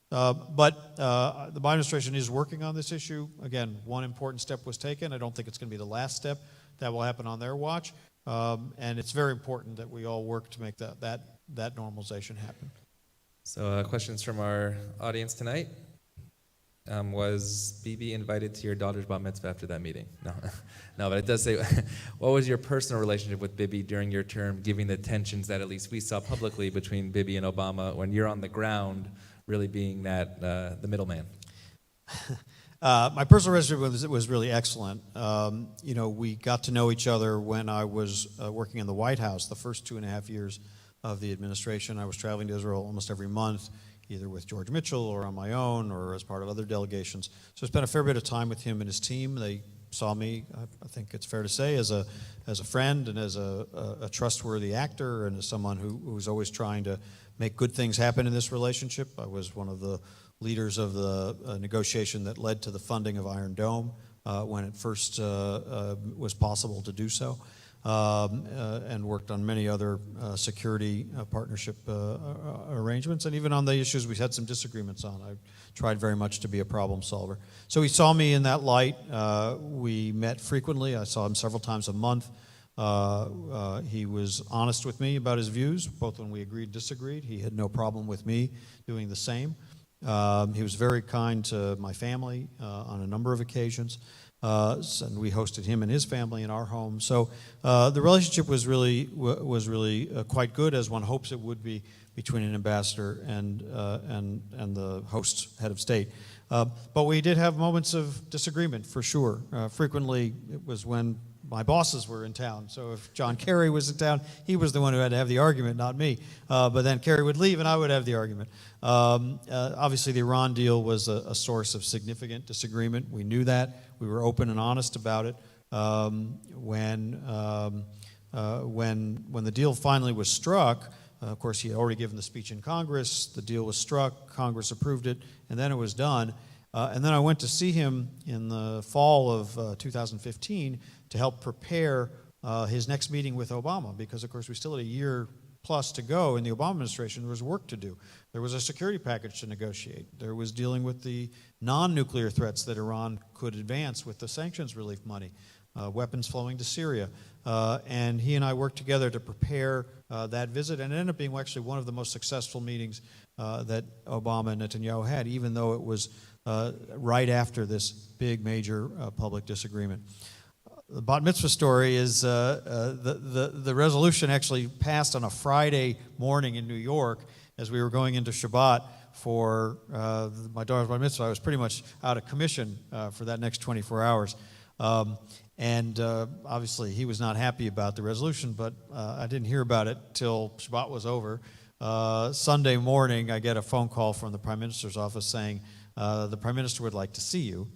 But the Biden administration is working on this issue. Again, one important step was taken. I don't think it's going to be the last step that will happen on their watch. And it's very important that we all work to make that normalization happen.
So questions from our audience tonight. Was Bibi invited to your daughter's bar mitzvah after that meeting? No, no, but it does say, what was your personal relationship with Bibi during your term, given the tensions that at least we saw publicly between Bibi and Obama when you're on the ground really being the middleman?
My personal relationship was really excellent. We got to know each other when I was working in the White House the first 2.5 years of the administration. I was traveling to Israel almost every month, either with George Mitchell or on my own or as part of other delegations. So I spent a fair bit of time with him and his team. They saw me, I think it's fair to say, as a friend and as a trustworthy actor and as someone who's always trying to make good things happen in this relationship. I was one of the leaders of the negotiation that led to the funding of Iron Dome when it first was possible to do so, and worked on many other security partnership arrangements, and even on the issues we had some disagreements on. I tried very much to be a problem solver. So he saw me in that light. We met frequently. I saw him several times a month. He was honest with me about his views, both when we agreed, disagreed. He had no problem with me doing the same. He was very kind to my family on a number of occasions, and we hosted him and his family in our home. So the relationship was really quite good, as one hopes it would be between an ambassador and the host head of state. But we did have moments of disagreement, for sure. Frequently, it was when my bosses were in town. So if John Kerry was in town, he was the one who had to have the argument, not me. But then Kerry would leave, and I would have the argument. Obviously, the Iran deal was a source of significant disagreement. We knew that. We were open and honest about it. When the deal finally was struck, of course, he had already given the speech in Congress. The deal was struck. Congress approved it, and then it was done. And then I went to see him in the fall of 2015 to help prepare his next meeting with Obama, because, of course, we still had a year plus to go in the Obama administration. There was work to do. There was a security package to negotiate. There was dealing with the non-nuclear threats that Iran could advance with the sanctions relief money, weapons flowing to Syria. And he and I worked together to prepare that visit, and it ended up being actually one of the most successful meetings that Obama and Netanyahu had, even though it was right after this big, major public disagreement. The bat mitzvah story is the resolution actually passed on a Friday morning in New York as we were going into Shabbat for my daughter's bat mitzvah. I was pretty much out of commission for that next 24 hours. And obviously he was not happy about the resolution, but I didn't hear about it till Shabbat was over. Sunday morning, I get a phone call from the Prime Minister's office saying, the Prime Minister would like to see you.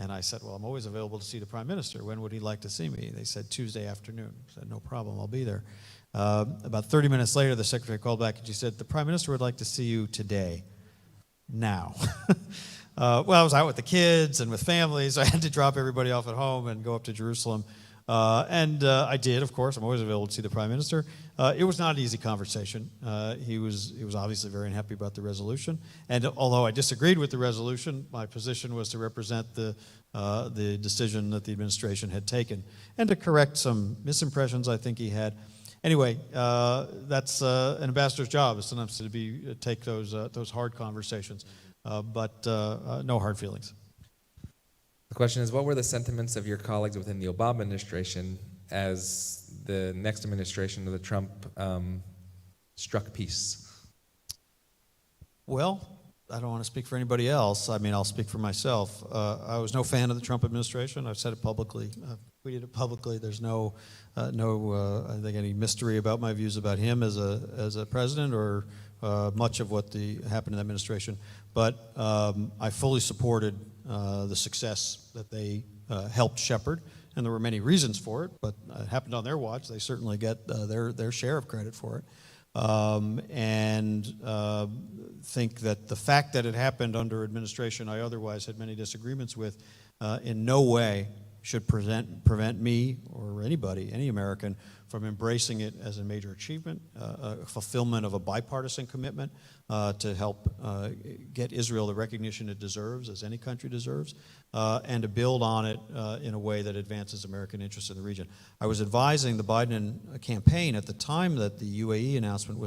And I said, well, I'm always available to see the Prime Minister. When would he like to see me? They said, Tuesday afternoon. I said, no problem, I'll be there. About 30 minutes later, the secretary called back and she said, the Prime Minister would like to see you today, now. Well, I was out with the kids and with families. So I had to drop everybody off at home and go up to Jerusalem. And I did, of course. I'm always available to see the Prime Minister. It was not an easy conversation. He was obviously very unhappy about the resolution. And although I disagreed with the resolution, my position was to represent the decision that the administration had taken and to correct some misimpressions I think he had. Anyway, that's an ambassador's job, is sometimes to take those hard conversations, but no hard feelings.
The question is, what were the sentiments of your colleagues within the Obama administration as the next administration of the Trump struck peace?
Well, I don't want to speak for anybody else. I mean, I'll speak for myself. I was no fan of the Trump administration. I've said it publicly. I've tweeted it publicly. There's no I think, any mystery about my views about him as a president or much of what happened in the administration. But I fully supported the success that they helped shepherd, and there were many reasons for it, but it happened on their watch. They certainly get their share of credit for it. And think that the fact that it happened under administration I otherwise had many disagreements with in no way should prevent me or anybody, any American, from embracing it as a major achievement, a fulfillment of a bipartisan commitment to help get Israel the recognition it deserves, as any country deserves, and to build on it in a way that advances American interests in the region. I was advising the Biden campaign at the time that the UAE announcement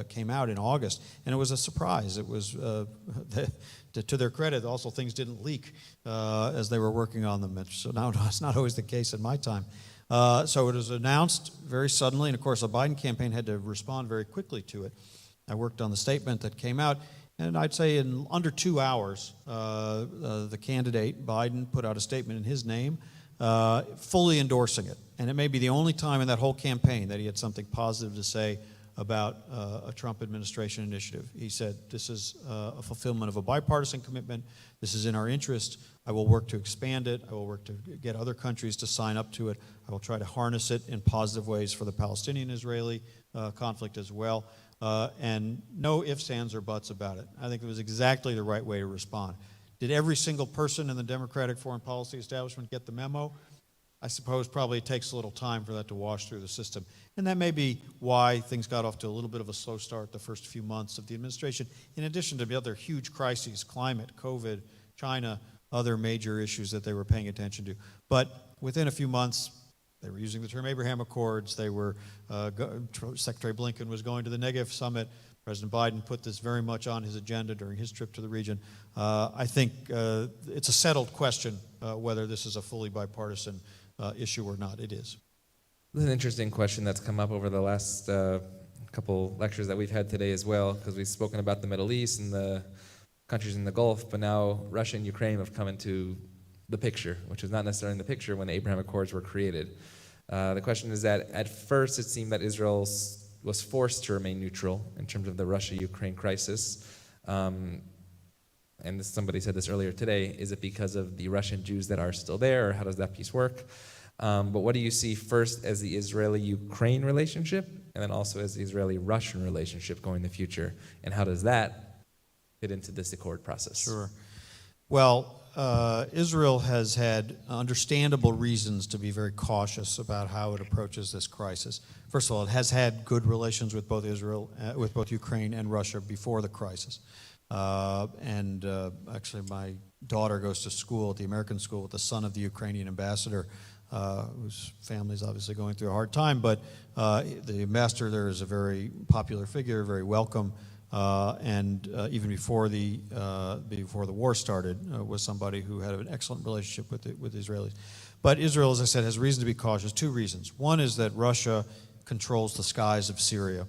came out in August, and it was a surprise. It was, to their credit, also things didn't leak as they were working on them. So now it's not always the case in my time. So it was announced very suddenly, and of course the Biden campaign had to respond very quickly to it. I worked on the statement that came out, and I'd say in under 2 hours, the candidate, Biden, put out a statement in his name, fully endorsing it. And it may be the only time in that whole campaign that he had something positive to say about a Trump administration initiative. He said, this is a fulfillment of a bipartisan commitment. This is in our interest. I will work to expand it. I will work to get other countries to sign up to it. I will try to harness it in positive ways for the Palestinian-Israeli conflict as well. and no ifs, ands, or buts about it. I think it was exactly the right way to respond. Did every single person in the Democratic foreign policy establishment get the memo? I suppose probably it takes a little time for that to wash through the system. And that may be why things got off to a little bit of a slow start the first few months of the administration, in addition to the other huge crises, climate, COVID, China, other major issues that they were paying attention to. But within a few months, they were using the term Abraham Accords. They were, Secretary Blinken was going to the Negev Summit. President Biden put this very much on his agenda during his trip to the region. I think it's a settled question whether this is a fully bipartisan issue or not. It is.
This is an interesting question that's come up over the last couple lectures that we've had today as well, because we've spoken about the Middle East and the countries in the Gulf, but now Russia and Ukraine have come into the picture, which was not necessarily in the picture when the Abraham Accords were created. The question is that at first it seemed that Israel was forced to remain neutral in terms of the Russia-Ukraine crisis. And somebody said this earlier today, is it because of the Russian Jews that are still there, or how does that piece work? But what do you see first as the Israeli-Ukraine relationship, and then also as the Israeli-Russian relationship going in the future? And how does that fit into this accord process?
Sure. Well, Israel has had understandable reasons to be very cautious about how it approaches this crisis. First of all, it has had good relations with both with both Ukraine and Russia before the crisis. Actually, my daughter goes to school at the American school with the son of the Ukrainian ambassador, whose family is obviously going through a hard time. But the ambassador there is a very popular figure, very welcome. Even before the war started, was somebody who had an excellent relationship with the Israelis. But Israel, as I said, has reason to be cautious. Two reasons. One is that Russia controls the skies of Syria,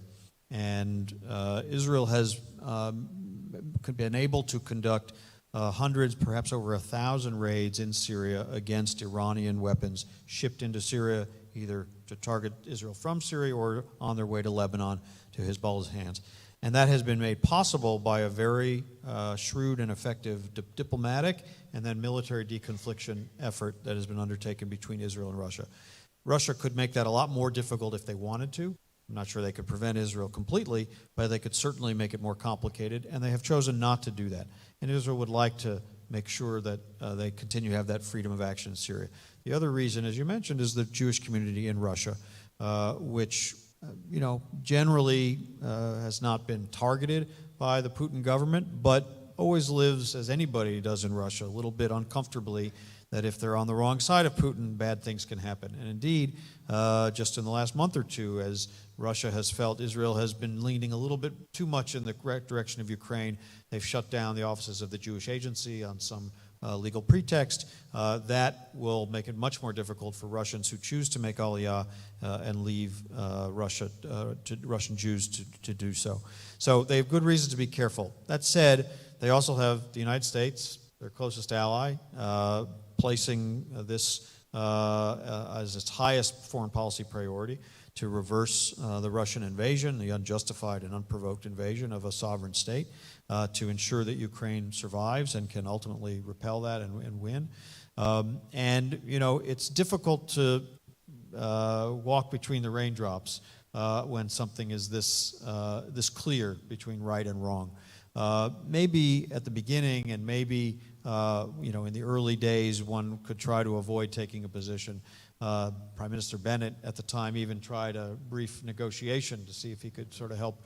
and Israel has been able to conduct hundreds, perhaps over 1,000 raids in Syria against Iranian weapons shipped into Syria, either to target Israel from Syria or on their way to Lebanon to Hezbollah's hands. And that has been made possible by a very shrewd and effective diplomatic and then military deconfliction effort that has been undertaken between Israel and Russia. Russia could make that a lot more difficult if they wanted to. I'm not sure they could prevent Israel completely, but they could certainly make it more complicated, and they have chosen not to do that. And Israel would like to make sure that they continue to have that freedom of action in Syria. The other reason, as you mentioned, is the Jewish community in Russia, which generally has not been targeted by the Putin government, but always lives, as anybody does in Russia, a little bit uncomfortably, that if they're on the wrong side of Putin, bad things can happen. And indeed, just in the last month or two, as Russia has felt Israel has been leaning a little bit too much in the correct direction of Ukraine, they've shut down the offices of the Jewish Agency on some legal pretext. That will make it much more difficult for Russians who choose to make Aliyah and leave Russia, to Russian Jews to do so. So they have good reasons to be careful. That said, they also have the United States, their closest ally, placing this as its highest foreign policy priority to reverse the Russian invasion, the unjustified and unprovoked invasion of a sovereign state, to ensure that Ukraine survives and can ultimately repel that and win. It's difficult to walk between the raindrops when something is this clear between right and wrong. Maybe at the beginning and maybe in the early days, one could try to avoid taking a position. Prime Minister Bennett at the time even tried a brief negotiation to see if he could sort of help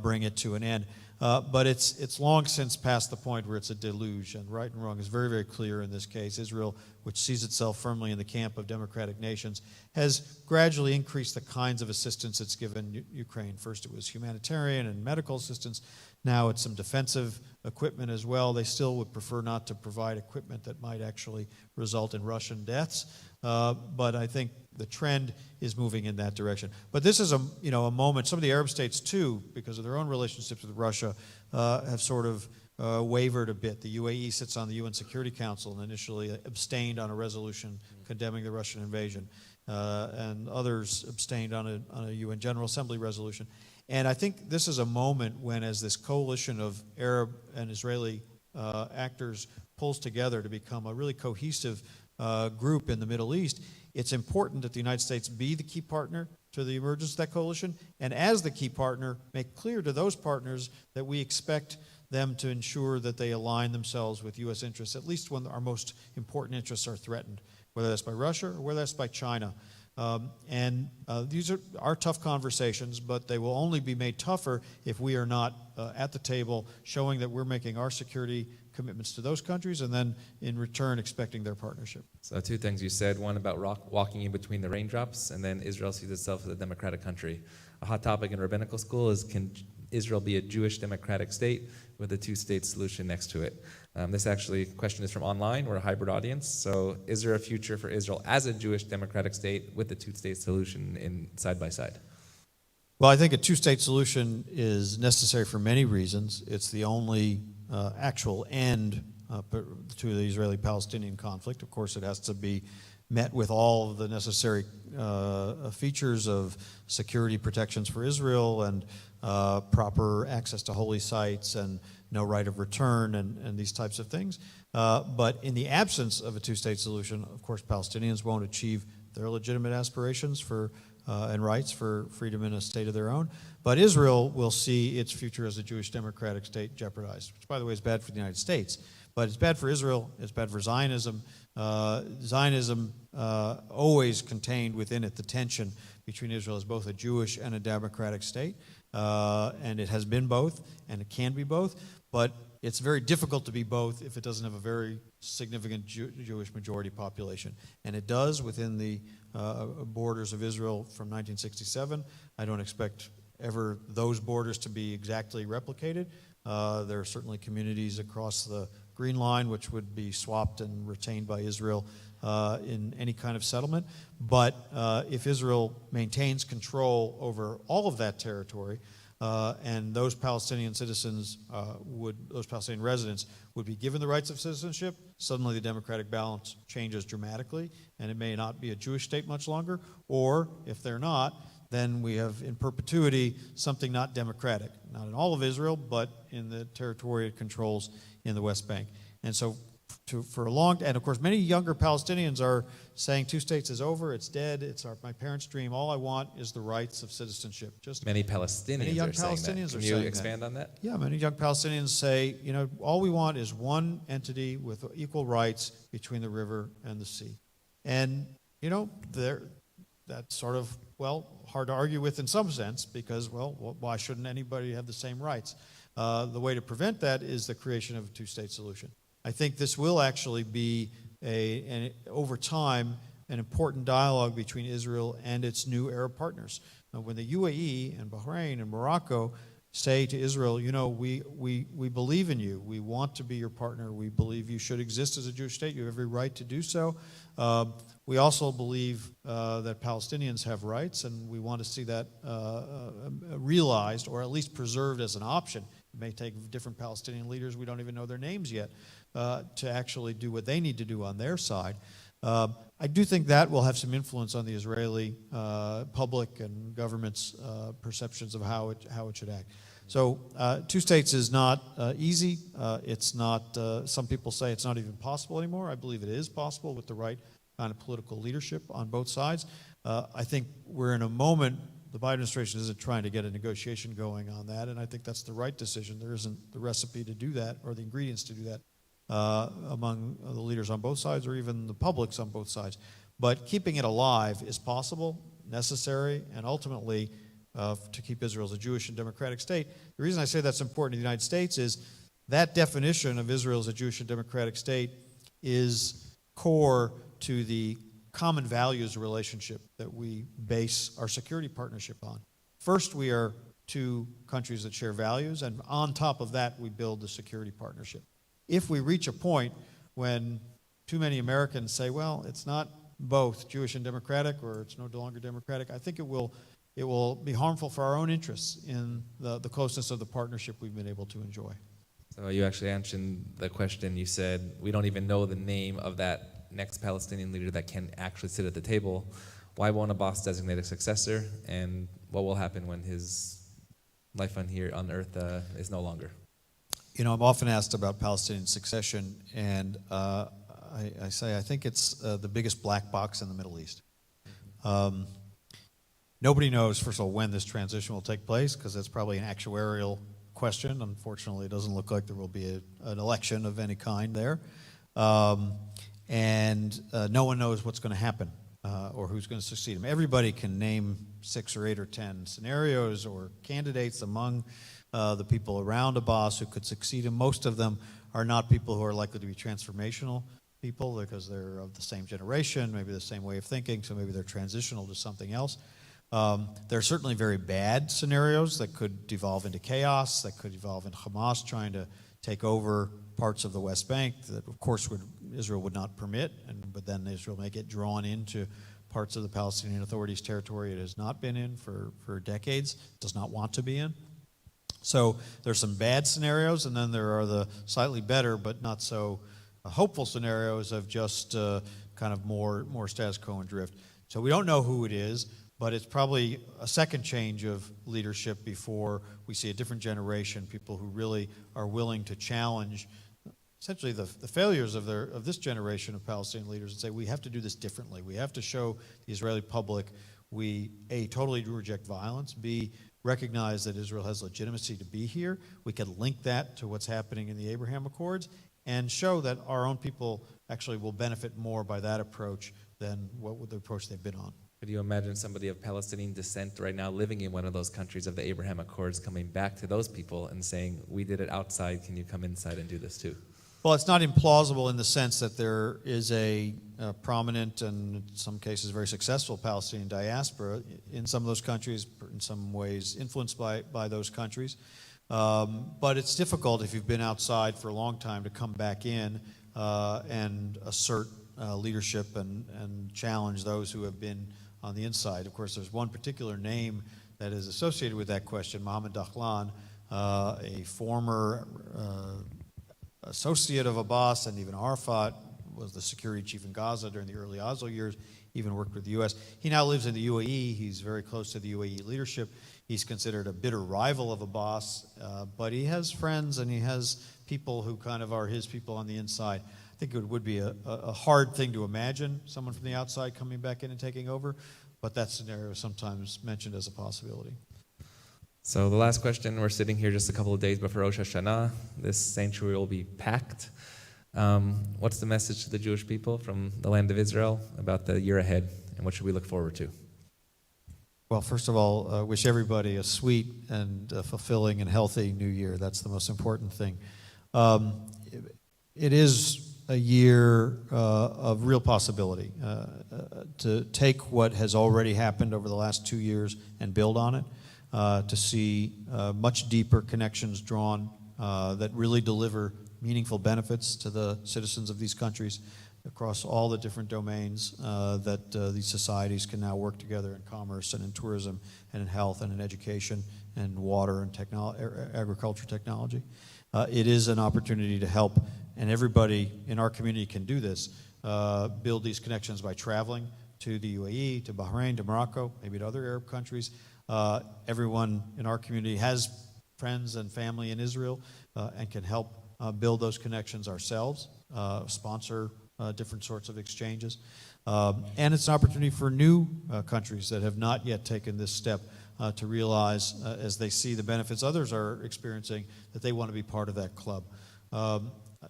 bring it to an end. But it's long since past the point where it's a deluge, and right and wrong is very, very clear in this case. Israel, which sees itself firmly in the camp of democratic nations, has gradually increased the kinds of assistance it's given Ukraine. First it was humanitarian and medical assistance. Now it's some defensive equipment as well. They still would prefer not to provide equipment that might actually result in Russian deaths. But I think the trend is moving in that direction. But this is a moment. Some of the Arab states too, because of their own relationships with Russia, have sort of wavered a bit. The UAE sits on the UN Security Council and initially abstained on a resolution condemning the Russian invasion, and others abstained on a UN General Assembly resolution. And I think this is a moment when, as this coalition of Arab and Israeli actors pulls together to become a really cohesive group in the Middle East, it's important that the United States be the key partner to the emergence of that coalition, and as the key partner, make clear to those partners that we expect them to ensure that they align themselves with U.S. interests, at least when our most important interests are threatened, whether that's by Russia or whether that's by China. These are tough conversations, but they will only be made tougher if we are not at the table showing that we're making our security commitments to those countries and then in return expecting their partnership.
So two things you said, one about walking in between the raindrops, and then Israel sees itself as a democratic country. A hot topic in rabbinical school is, can Israel be a Jewish democratic state with a two-state solution next to it? This question is from online. We're a hybrid audience. So is there a future for Israel as a Jewish democratic state with a two-state solution in side by side?
Well, I think a two-state solution is necessary for many reasons. It's the only actual end to the Israeli-Palestinian conflict. Of course, it has to be met with all of the necessary features of security protections for Israel and proper access to holy sites and no right of return and these types of things. But in the absence of a two-state solution, of course, Palestinians won't achieve their legitimate aspirations for and rights for freedom in a state of their own. But Israel will see its future as a Jewish democratic state jeopardized, which, by the way, is bad for the United States. But it's bad for Israel. It's bad for Zionism. Zionism always contained within it the tension between Israel as both a Jewish and a democratic state. And it has been both, and it can be both. But it's very difficult to be both if it doesn't have a very significant Jewish majority population. And it does within the borders of Israel from 1967. I don't expect ever those borders to be exactly replicated. There are certainly communities across the Green Line which would be swapped and retained by Israel in any kind of settlement. But if Israel maintains control over all of that territory, and those Palestinian citizens those Palestinian residents would be given the rights of citizenship, suddenly the democratic balance changes dramatically, and it may not be a Jewish state much longer. Or if they're not, then we have in perpetuity something not democratic, not in all of Israel, but in the territory it controls in the West Bank. And so and of course many younger Palestinians are saying two states is over, it's dead, it's my parents' dream, all I want is the rights of citizenship.
Many Palestinians
young
are saying
Palestinians
that.
are
Can you
saying
expand
that.
on that?
Yeah, many young Palestinians say, all we want is one entity with equal rights between the river and the sea. And, that's sort of, hard to argue with in some sense because, why shouldn't anybody have the same rights? The way to prevent that is the creation of a two-state solution. I think this will actually be, over time, an important dialogue between Israel and its new Arab partners. When the UAE and Bahrain and Morocco say to Israel, we believe in you, we want to be your partner, we believe you should exist as a Jewish state, you have every right to do so. We also believe that Palestinians have rights, and we want to see that realized or at least preserved as an option. It may take different Palestinian leaders, we don't even know their names yet, to actually do what they need to do on their side. I do think that will have some influence on the Israeli public and government's perceptions of how it should act. So two states is not easy. It's not, some people say it's not even possible anymore. I believe it is possible with the right kind of political leadership on both sides. I think we're in a moment, the Biden administration isn't trying to get a negotiation going on that, and I think that's the right decision. There isn't the recipe to do that or the ingredients to do that among the leaders on both sides or even the publics on both sides. But keeping it alive is possible, necessary, and ultimately to keep Israel as a Jewish and democratic state. The reason I say that's important in the United States is that definition of Israel as a Jewish and democratic state is core to the common values relationship that we base our security partnership on. First, we are two countries that share values, and on top of that, we build the security partnership. If we reach a point when too many Americans say, it's not both Jewish and democratic, or it's no longer democratic, I think it will be harmful for our own interests in the closeness of the partnership we've been able to enjoy.
So you actually answered the question. You said, we don't even know the name of that next Palestinian leader that can actually sit at the table. Why won't Abbas designate a successor? And what will happen when his life on earth is no longer?
I'm often asked about Palestinian succession, and I say I think it's the biggest black box in the Middle East. Nobody knows, first of all, when this transition will take place, because it's probably an actuarial question. Unfortunately, it doesn't look like there will be an election of any kind there. And no one knows what's going to happen or who's going to succeed him. Everybody can name 6 or 8 or 10 scenarios or candidates among the people around Abbas who could succeed him. Most of them are not people who are likely to be transformational people because they're of the same generation, maybe the same way of thinking, so maybe they're transitional to something else. There are certainly very bad scenarios that could devolve into chaos, that could evolve into Hamas trying to take over parts of the West Bank that, of course, Israel would not permit, but then Israel may get drawn into parts of the Palestinian Authority's territory it has not been in for decades, does not want to be in. So there's some bad scenarios, and then there are the slightly better but not so hopeful scenarios of just kind of more status quo and drift. So we don't know who it is, but it's probably a second change of leadership before we see a different generation, people who really are willing to challenge essentially the failures of this generation of Palestinian leaders and say, we have to do this differently. We have to show the Israeli public we, A, totally reject violence, B, recognize that Israel has legitimacy to be here. We can link that to what's happening in the Abraham Accords and show that our own people actually will benefit more by that approach than the approach they've been on.
Could you imagine somebody of Palestinian descent right now living in one of those countries of the Abraham Accords coming back to those people and saying, we did it outside, can you come inside and do this too?
Well, it's not implausible in the sense that there is a prominent and in some cases very successful Palestinian diaspora in some of those countries, in some ways influenced by those countries. But it's difficult if you've been outside for a long time to come back in and assert leadership and challenge those who have been on the inside. Of course, there's one particular name that is associated with that question, Mohammed Dahlan, a former associate of Abbas and even Arafat, was the security chief in Gaza during the early Oslo years, even worked with the U.S. He now lives in the UAE. He's very close to the UAE leadership. He's considered a bitter rival of Abbas, but he has friends and he has people who kind of are his people on the inside. I think it would be a hard thing to imagine, someone from the outside coming back in and taking over, but that scenario is sometimes mentioned as a possibility.
So the last question, we're sitting here just a couple of days before Rosh Hashanah. This sanctuary will be packed. What's the message to the Jewish people from the land of Israel about the year ahead, and what should we look forward to?
Well, first of all, wish everybody a sweet and fulfilling and healthy new year. That's the most important thing. It is a year of real possibility to take what has already happened over the last 2 years and build on it, to see much deeper connections drawn that really deliver meaningful benefits to the citizens of these countries across all the different domains that these societies can now work together in commerce and in tourism and in health and in education and water and agriculture technology. It is an opportunity to help, and everybody in our community can do this, build these connections by traveling to the UAE, to Bahrain, to Morocco, maybe to other Arab countries. Everyone in our community has friends and family in Israel and can help build those connections ourselves, sponsor different sorts of exchanges. And it's an opportunity for new countries that have not yet taken this step to realize, as they see the benefits others are experiencing, that they want to be part of that club.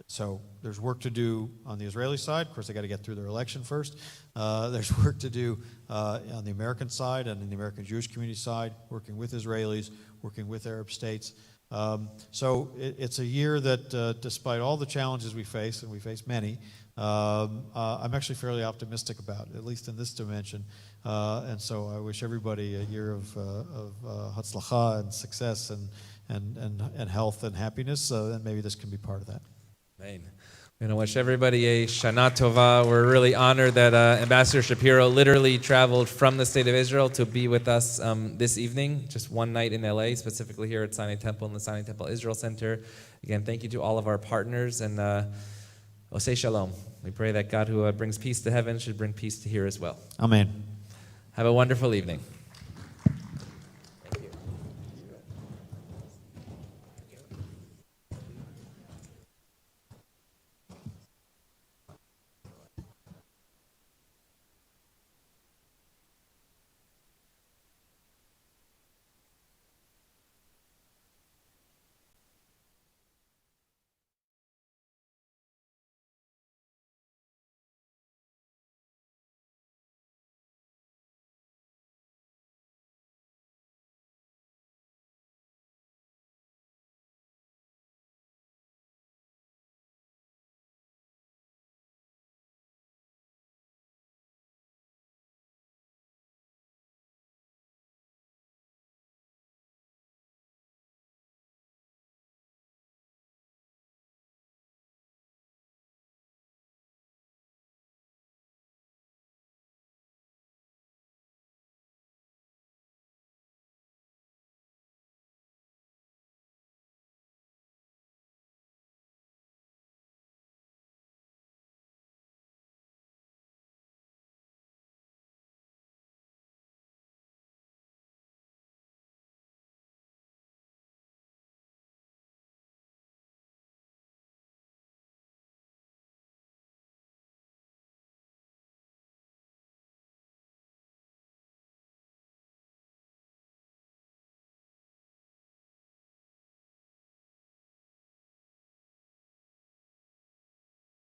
So there's work to do on the Israeli side. Of course, they got to get through their election first. There's work to do on the American side and in the American Jewish community side, working with Israelis, working with Arab states. So it's a year that, despite all the challenges we face, and we face many, I'm actually fairly optimistic about, at least in this dimension. And so I wish everybody a year of hatzlacha and success and health and happiness, and maybe this can be part of that.
Amen. We're going to wish everybody a Shana Tova. We're really honored that Ambassador Shapiro literally traveled from the state of Israel to be with us this evening, just one night in LA, specifically here at Sinai Temple in the Sinai Temple Israel Center. Again, thank you to all of our partners, and Osei Shalom. We pray that God who brings peace to heaven should bring peace to here as well.
Amen.
Have a wonderful evening.